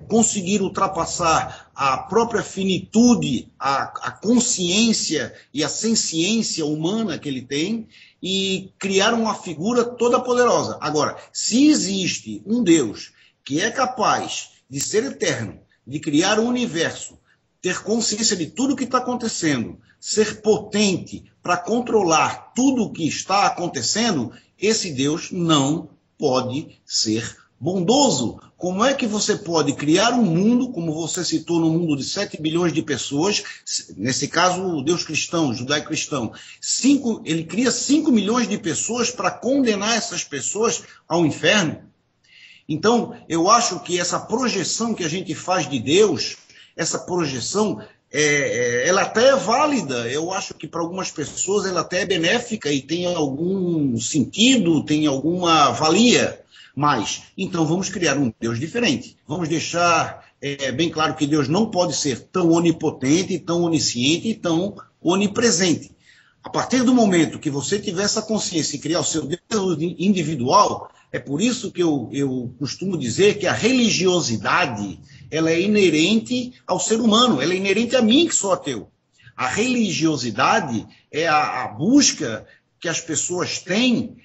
conseguir ultrapassar a própria finitude, a consciência e a senciência humana que ele tem e criar uma figura toda poderosa. Agora, se existe um Deus que é capaz de ser eterno, de criar o universo, ter consciência de tudo o que está acontecendo, ser potente para controlar tudo o que está acontecendo, esse Deus não pode ser bondoso. Como é que você pode criar um mundo, como você citou, no mundo de 7 bilhões de pessoas, nesse caso o Deus cristão, judaico-cristão, ele cria 5 milhões de pessoas para condenar essas pessoas ao inferno? Então, eu acho que essa projeção que a gente faz de Deus, essa projeção, ela até é válida. Eu acho que para algumas pessoas ela até é benéfica e tem algum sentido, tem alguma valia. Mas, então vamos criar um Deus diferente. Vamos deixar é bem claro que Deus não pode ser tão onipotente, tão onisciente e tão onipresente. A partir do momento que você tiver essa consciência e criar o seu Deus individual, é por isso que eu costumo dizer que a religiosidade ela é inerente ao ser humano, ela é inerente a mim que sou ateu. A religiosidade é a busca que as pessoas têm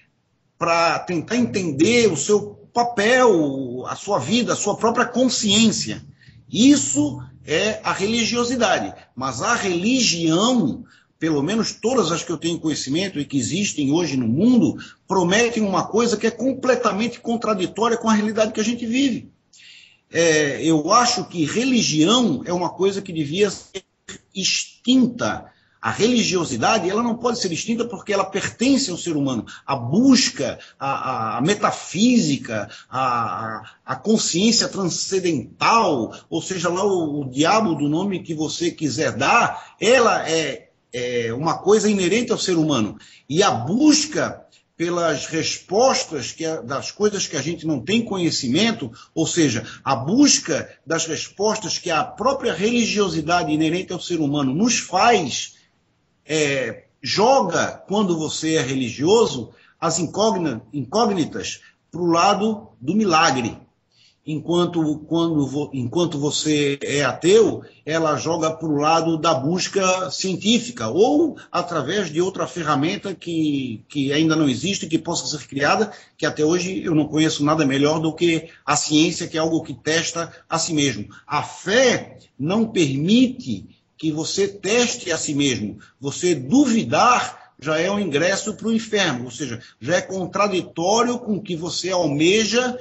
para tentar entender o seu papel, a sua vida, a sua própria consciência. Isso é a religiosidade. Mas a religião, pelo menos todas as que eu tenho conhecimento e que existem hoje no mundo, prometem uma coisa que é completamente contraditória com a realidade que a gente vive. Eu acho que religião é uma coisa que devia ser extinta. A religiosidade ela não pode ser extinta porque ela pertence ao ser humano. A busca, a metafísica, a consciência transcendental, ou seja lá o diabo do nome que você quiser dar, ela é uma coisa inerente ao ser humano. E a busca pelas respostas das coisas que a gente não tem conhecimento, ou seja, a busca das respostas que a própria religiosidade inerente ao ser humano nos faz, joga, quando você é religioso, as incógnitas para o lado do milagre. Enquanto você é ateu, ela joga para o lado da busca científica, ou através de outra ferramenta que ainda não existe, que possa ser criada, que até hoje eu não conheço nada melhor do que a ciência, que é algo que testa a si mesmo. A fé não permite que você teste a si mesmo. Você duvidar já é um ingresso para o inferno, ou seja, já é contraditório com o que você almeja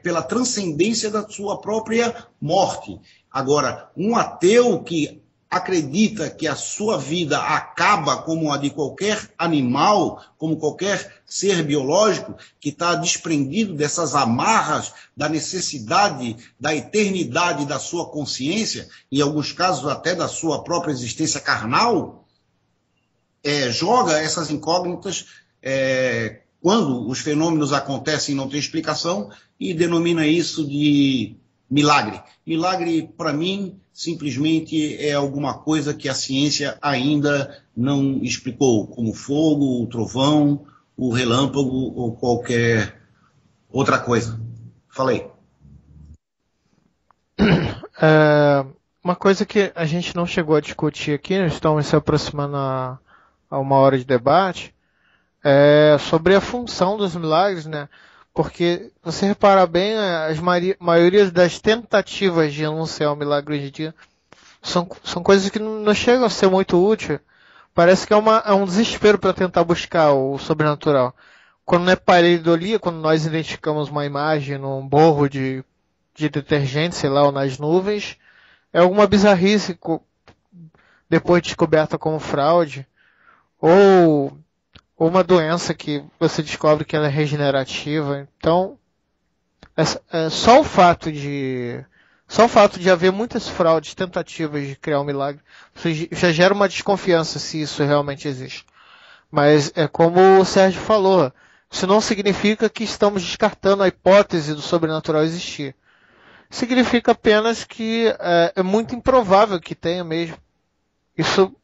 pela transcendência da sua própria morte. Agora, um ateu que acredita que a sua vida acaba como a de qualquer animal, como qualquer ser biológico, que está desprendido dessas amarras da necessidade, da eternidade da sua consciência, em alguns casos até da sua própria existência carnal, joga essas incógnitas quando os fenômenos acontecem e não tem explicação, e denomina isso de milagre. Milagre, para mim, simplesmente é alguma coisa que a ciência ainda não explicou, como o fogo, o trovão, o relâmpago ou qualquer outra coisa. Falei. Uma coisa que a gente não chegou a discutir aqui, nós estamos se aproximando a uma hora de debate, sobre a função dos milagres, né? Porque, você reparar bem, as maioria das tentativas de anunciar o milagre hoje em dia são coisas que não chegam a ser muito úteis. Parece que é um desespero para tentar buscar o sobrenatural. Quando não é pareidolia, quando nós identificamos uma imagem num borro de detergente, sei lá, ou nas nuvens, é alguma bizarrice depois descoberta como fraude, ou uma doença que você descobre que ela é regenerativa. Então, só o fato de haver muitas fraudes, tentativas de criar um milagre, já gera uma desconfiança se isso realmente existe. Mas é como o Sérgio falou, isso não significa que estamos descartando a hipótese do sobrenatural existir. Significa apenas que é muito improvável que tenha mesmo. Isso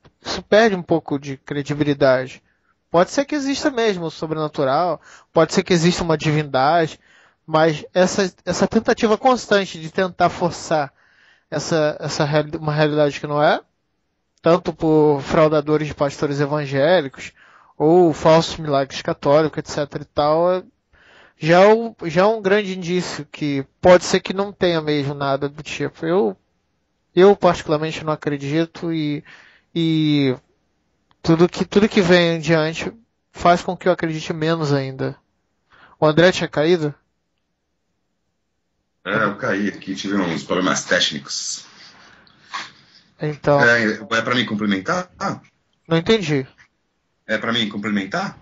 perde um pouco de credibilidade. Pode ser que exista mesmo o sobrenatural, pode ser que exista uma divindade, mas essa tentativa constante de tentar forçar uma realidade que não é, tanto por fraudadores de pastores evangélicos, ou falsos milagres católicos, etc. e tal, já é um grande indício que pode ser que não tenha mesmo nada do tipo. Eu particularmente não acredito e tudo que vem adiante faz com que eu acredite menos ainda. O André tinha caído? Eu caí aqui, tive uns problemas técnicos. Então. É pra mim complementar? Não entendi. É pra mim complementar?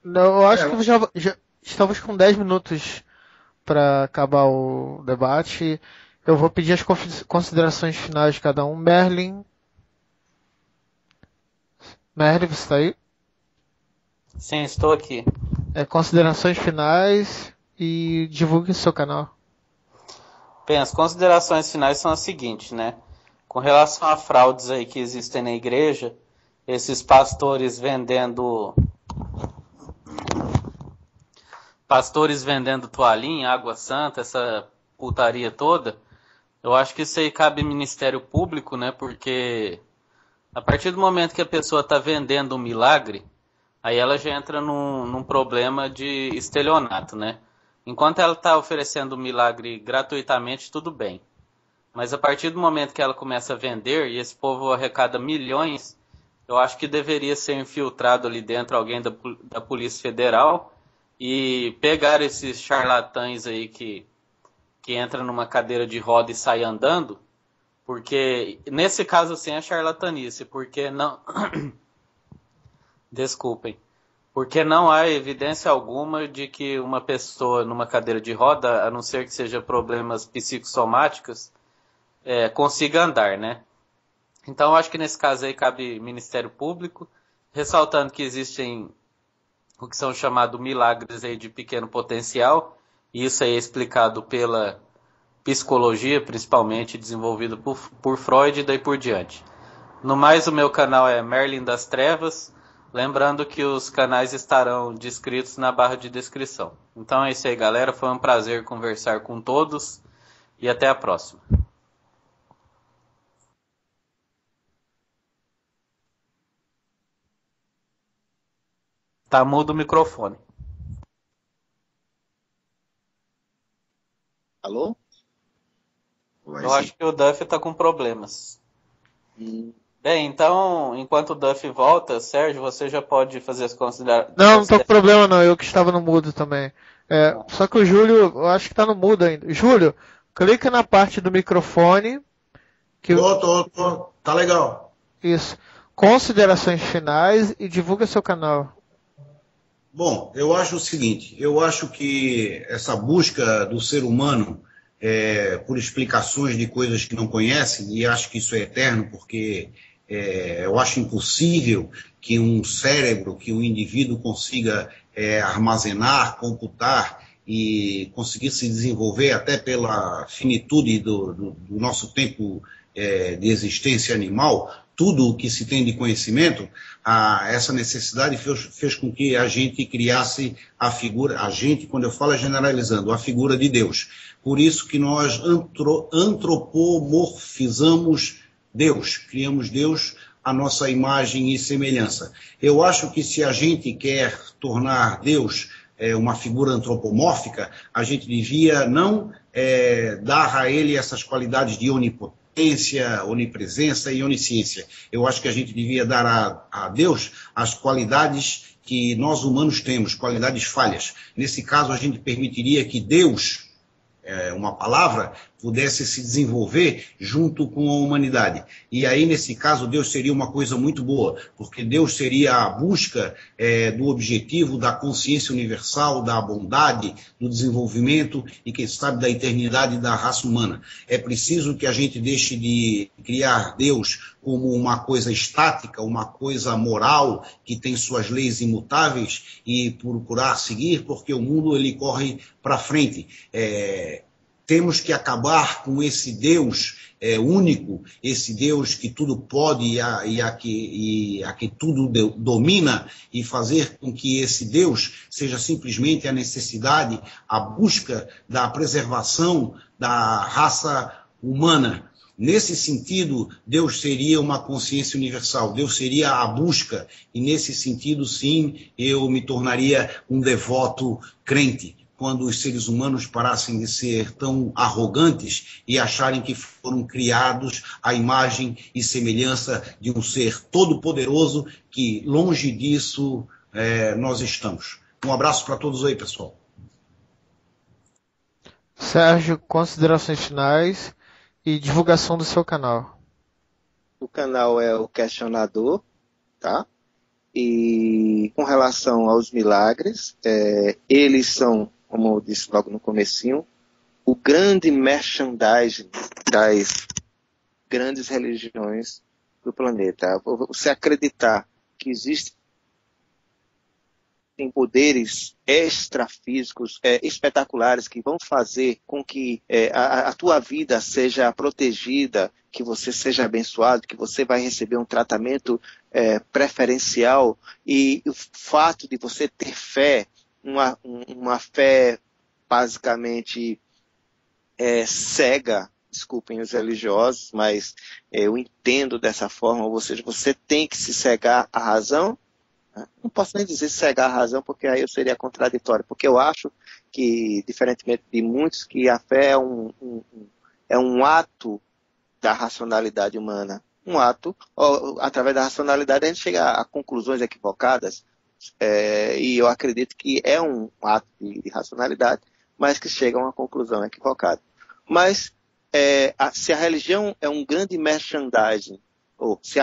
Não, eu acho que já estamos com 10 minutos para acabar o debate. Eu vou pedir as considerações finais de cada um. Merlin, você está aí? Sim, estou aqui. Considerações finais e divulgue seu canal. Bem, as considerações finais são as seguintes, né? Com relação a fraudes aí que existem na igreja, esses pastores vendendo toalhinha, água santa, essa putaria toda, eu acho que isso aí cabe Ministério Público, né? Porque a partir do momento que a pessoa está vendendo um milagre, aí ela já entra num problema de estelionato, né? Enquanto ela está oferecendo o milagre gratuitamente, tudo bem. Mas a partir do momento que ela começa a vender, e esse povo arrecada milhões, eu acho que deveria ser infiltrado ali dentro alguém da Polícia Federal e pegar esses charlatães aí que entra numa cadeira de roda e sai andando, porque nesse caso assim é charlatanice, porque não... Desculpem. Porque não há evidência alguma de que uma pessoa numa cadeira de roda, a não ser que seja problemas psicossomáticos, consiga andar, né? Então, eu acho que nesse caso aí cabe Ministério Público, ressaltando que existem o que são chamados milagres aí de pequeno potencial, e isso aí é explicado pela psicologia, principalmente, desenvolvido por Freud e daí por diante. No mais, o meu canal é Merlin das Trevas, lembrando que os canais estarão descritos na barra de descrição. Então é isso aí, galera. Foi um prazer conversar com todos e até a próxima. Tá mudo o microfone. Alô? Eu acho que o Duff tá com problemas. Bem, então, enquanto o Duff volta, Sérgio, você já pode fazer as considerações. Não tô com problema não, eu que estava no mudo também. Só que o Júlio, eu acho que tá no mudo ainda. Júlio, clica na parte do microfone. Tô. Tá legal. Isso. Considerações finais e divulga seu canal. Bom, eu acho o seguinte, eu acho que essa busca do ser humano por explicações de coisas que não conhecem, e acho que isso é eterno, porque eu acho impossível que um cérebro, que um indivíduo consiga armazenar, computar e conseguir se desenvolver até pela finitude do nosso tempo de existência animal, tudo o que se tem de conhecimento, essa necessidade fez com que a gente criasse a figura, quando eu falo generalizando, a figura de Deus. Por isso que nós antropomorfizamos Deus, criamos Deus à nossa imagem e semelhança. Eu acho que se a gente quer tornar Deus uma figura antropomórfica, a gente devia não dar a ele essas qualidades de onipotência, onipresença e onisciência. Eu acho que a gente devia dar a Deus as qualidades que nós humanos temos, qualidades falhas. Nesse caso, a gente permitiria que Deus, uma palavra, pudesse se desenvolver junto com a humanidade. E aí, nesse caso, Deus seria uma coisa muito boa, porque Deus seria a busca do objetivo da consciência universal, da bondade, do desenvolvimento e, quem sabe, da eternidade da raça humana. É preciso que a gente deixe de criar Deus como uma coisa estática, uma coisa moral, que tem suas leis imutáveis e procurar seguir, porque o mundo ele corre para frente. Temos que acabar com esse Deus único, esse Deus que tudo pode e a que tudo domina, e fazer com que esse Deus seja simplesmente a necessidade, a busca da preservação da raça humana. Nesse sentido, Deus seria uma consciência universal, Deus seria a busca, e nesse sentido, sim, eu me tornaria um devoto crente, quando os seres humanos parassem de ser tão arrogantes e acharem que foram criados à imagem e semelhança de um ser todo-poderoso, que longe disso nós estamos. Um abraço para todos aí, pessoal. Sérgio, considerações finais e divulgação do seu canal. O canal é o Questionador, tá? E com relação aos milagres, eles são, como eu disse logo no comecinho, o grande merchandising das grandes religiões do planeta. Você acreditar que existe tem poderes extrafísicos espetaculares que vão fazer com que a tua vida seja protegida, que você seja abençoado, que você vai receber um tratamento preferencial, e o fato de você ter fé, uma fé basicamente cega, desculpem os religiosos, mas eu entendo dessa forma, ou seja, você tem que se cegar à razão. Não posso nem dizer cegar a razão, porque aí eu seria contraditório, porque eu acho que, diferentemente de muitos, que a fé é um ato da racionalidade humana. Um ato, através da racionalidade a gente chega a conclusões equivocadas, e eu acredito que é um ato de racionalidade, mas que chega a uma conclusão equivocada. Mas se a religião é um grande merchandising, ou se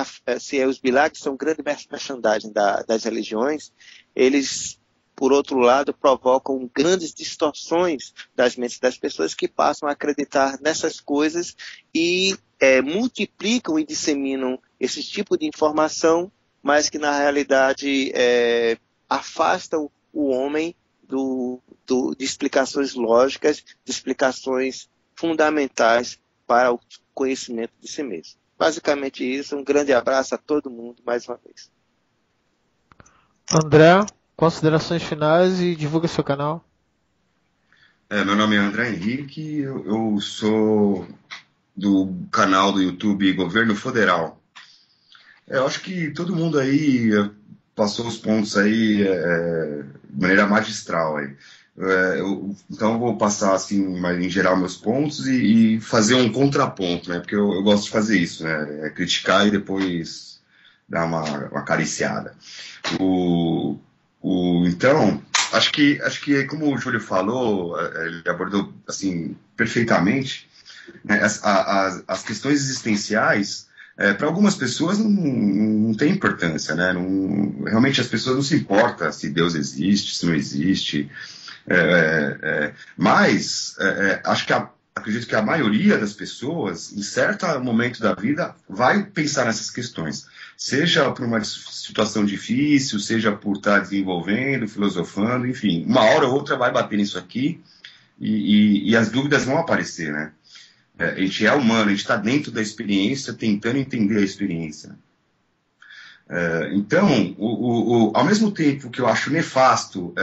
os milagres são um grande merchandising das religiões, eles, por outro lado, provocam grandes distorções das mentes das pessoas que passam a acreditar nessas coisas e multiplicam e disseminam esse tipo de informação, mas que na realidade afastam o homem de explicações lógicas, de explicações fundamentais para o conhecimento de si mesmo. Basicamente isso. Um grande abraço a todo mundo mais uma vez. André, considerações finais e divulga seu canal. Meu nome é André Henrique, eu sou do canal do YouTube Governo Federal. Eu acho que todo mundo aí passou os pontos aí de maneira magistral aí. Então eu vou passar assim, em geral, meus pontos e fazer um contraponto, né? Porque eu gosto de fazer isso, né? Criticar e depois dar uma acariciada. Então, acho que como o Júlio falou, ele abordou assim perfeitamente, né? As questões existenciais, para algumas pessoas não tem importância, né? Realmente as pessoas não se importam se Deus existe, se não existe. Mas acredito que a maioria das pessoas, em certo momento da vida, vai pensar nessas questões. Seja por uma situação difícil, seja por estar desenvolvendo, filosofando, enfim. Uma hora ou outra vai bater nisso aqui e as dúvidas vão aparecer, né? A gente é humano, a gente está dentro da experiência, tentando entender a experiência. Então, ao mesmo tempo que eu acho nefasto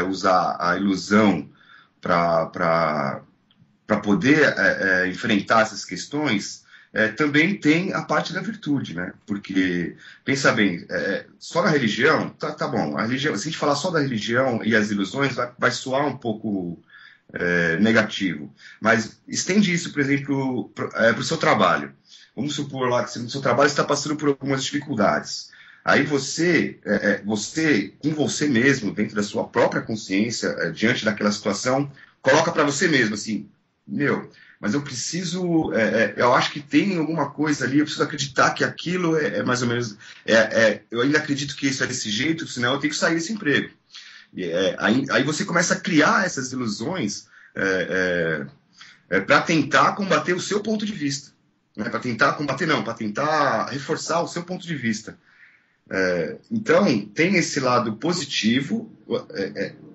usar a ilusão para poder enfrentar essas questões, também tem a parte da virtude, né? Porque, pensa bem, só na religião, tá bom, a religião, se a gente falar só da religião e as ilusões, vai soar um pouco negativo. Mas estende isso, por exemplo, para o seu trabalho. Vamos supor lá que no seu trabalho você está passando por algumas dificuldades. Aí você, com você mesmo, dentro da sua própria consciência, diante daquela situação, coloca para você mesmo assim, mas eu preciso, eu acho que tem alguma coisa ali, eu preciso acreditar que aquilo é mais ou menos, eu ainda acredito que isso é desse jeito, senão eu tenho que sair desse emprego. Aí você começa a criar essas ilusões para tentar combater o seu ponto de vista. Né? Para tentar reforçar o seu ponto de vista. Então, tem esse lado positivo,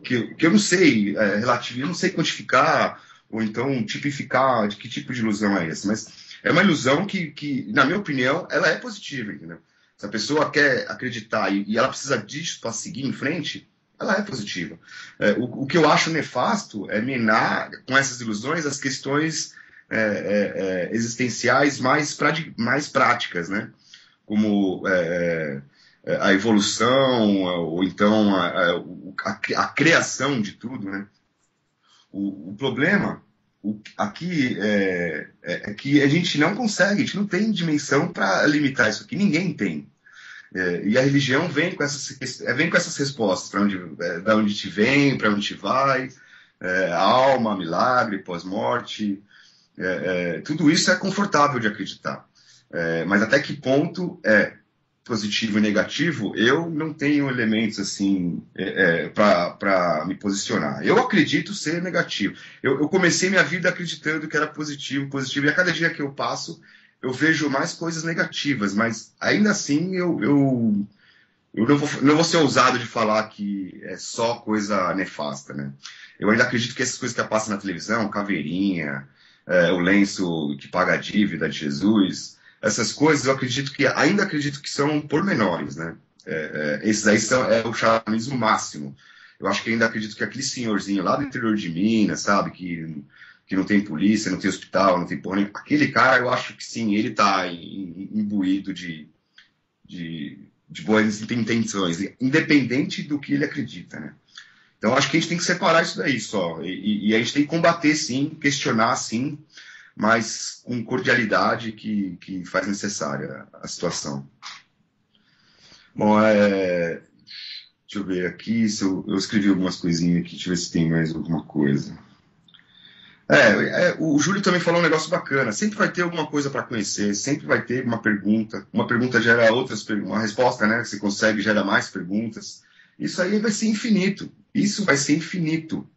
que eu não sei eu não sei quantificar ou então tipificar de que tipo de ilusão é essa, mas é uma ilusão que, na minha opinião, ela é positiva, entendeu? Se a pessoa quer acreditar e ela precisa disso para seguir em frente, ela é positiva. O que eu acho nefasto é minar com essas ilusões as questões existenciais mais práticas, né? Como a evolução, ou então a criação de tudo, né? O problema aqui é que a gente não consegue, a gente não tem dimensão para limitar isso aqui, ninguém tem. E a religião vem com essas respostas, para da onde te vem, para onde te vai, alma, milagre, pós-morte, tudo isso é confortável de acreditar. Mas até que ponto positivo e negativo, eu não tenho elementos assim para me posicionar. Eu acredito ser negativo. Eu comecei minha vida acreditando que era positivo, e a cada dia que eu passo, eu vejo mais coisas negativas, mas ainda assim eu eu não vou ser ousado de falar que é só coisa nefasta, né? Eu ainda acredito que essas coisas que passam na televisão, caveirinha, o lenço que paga a dívida de Jesus, essas coisas eu ainda acredito que são pormenores, né? Esses aí é o xamanismo máximo. Eu acho que ainda acredito que aquele senhorzinho lá do interior de Minas, sabe, que não tem polícia, não tem hospital, não tem porra nenhuma, aquele cara, eu acho que sim, ele tá imbuído de boas intenções, independente do que ele acredita, né? Então, acho que a gente tem que separar isso daí só. E a gente tem que combater, sim, questionar, sim, mas com cordialidade que faz necessária a situação. Bom, deixa eu ver aqui, se eu escrevi algumas coisinhas aqui, deixa eu ver se tem mais alguma coisa. O Júlio também falou um negócio bacana. Sempre vai ter alguma coisa para conhecer, sempre vai ter uma pergunta. Uma pergunta gera outras perguntas, uma resposta, né? Que você consegue gera mais perguntas. Isso aí vai ser infinito. Isso vai ser infinito.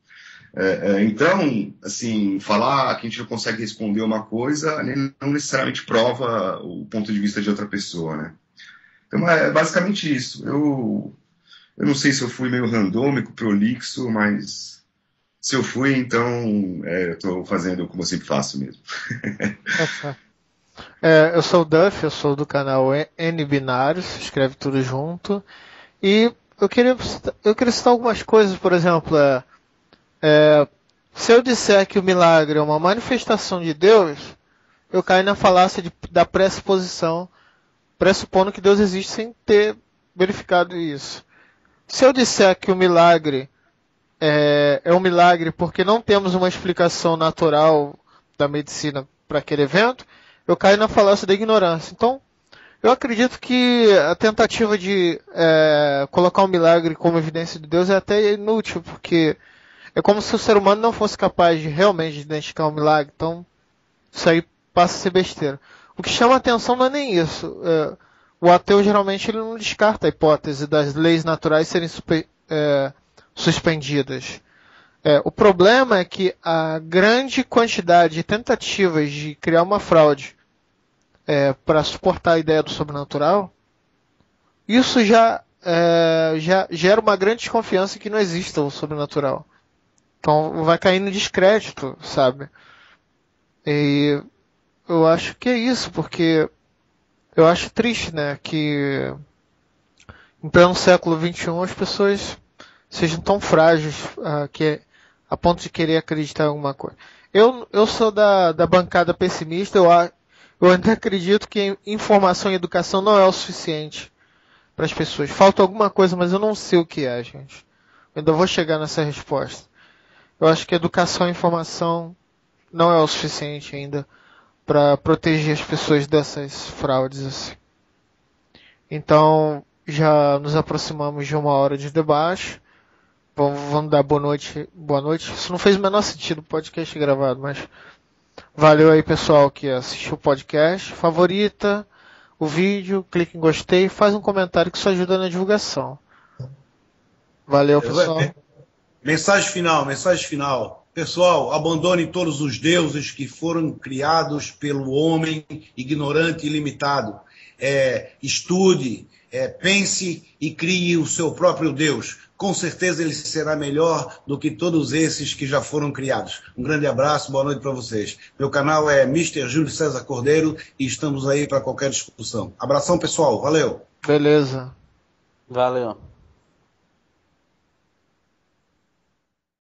Então, assim, falar que a gente não consegue responder uma coisa não necessariamente prova o ponto de vista de outra pessoa, né? Então, é basicamente isso. Eu não sei se eu fui meio randômico, prolixo, mas se eu fui, então eu estou fazendo como eu sempre faço mesmo. Eu sou o Duff, eu sou do canal N Binários, escreve tudo junto. E eu queria citar algumas coisas, por exemplo, se eu disser que o milagre é uma manifestação de Deus, eu caio na falácia da pressuposição, pressupondo que Deus existe sem ter verificado isso. Se eu disser que o milagre é um milagre porque não temos uma explicação natural da medicina para aquele evento, eu caio na falácia da ignorância. Então, eu acredito que a tentativa de colocar um milagre como evidência de Deus é até inútil, porque é como se o ser humano não fosse capaz de realmente identificar um milagre. Então, isso aí passa a ser besteira. O que chama a atenção não é nem isso. O ateu geralmente ele não descarta a hipótese das leis naturais serem suspendidas. O problema é que a grande quantidade de tentativas de criar uma fraude para suportar a ideia do sobrenatural, isso já gera uma grande desconfiança que não exista o sobrenatural. Então vai cair no descrédito, sabe? E eu acho que é isso, porque eu acho triste, né, que em pleno século XXI as pessoas sejam tão frágeis a ponto de querer acreditar em alguma coisa. Eu sou da bancada pessimista, eu ainda acredito que informação e educação não é o suficiente para as pessoas. Falta alguma coisa, mas eu não sei o que é, gente. Eu ainda vou chegar nessa resposta. Eu acho que educação e informação não é o suficiente ainda para proteger as pessoas dessas fraudes assim. Então, já nos aproximamos de 1 hora de debate. Vamos dar boa noite. Boa noite. Isso não fez o menor sentido o podcast gravado, mas valeu aí, pessoal, que assistiu o podcast. Favorita o vídeo, clique em gostei, faz um comentário que isso ajuda na divulgação. Valeu, pessoal. Mensagem final. Pessoal, abandone todos os deuses que foram criados pelo homem ignorante e limitado. Estude, pense e crie o seu próprio Deus. Com certeza ele será melhor do que todos esses que já foram criados. Um grande abraço, boa noite para vocês. Meu canal é Mr. Júlio César Cordeiro e estamos aí para qualquer discussão. Abração, pessoal. Valeu. Beleza. Valeu.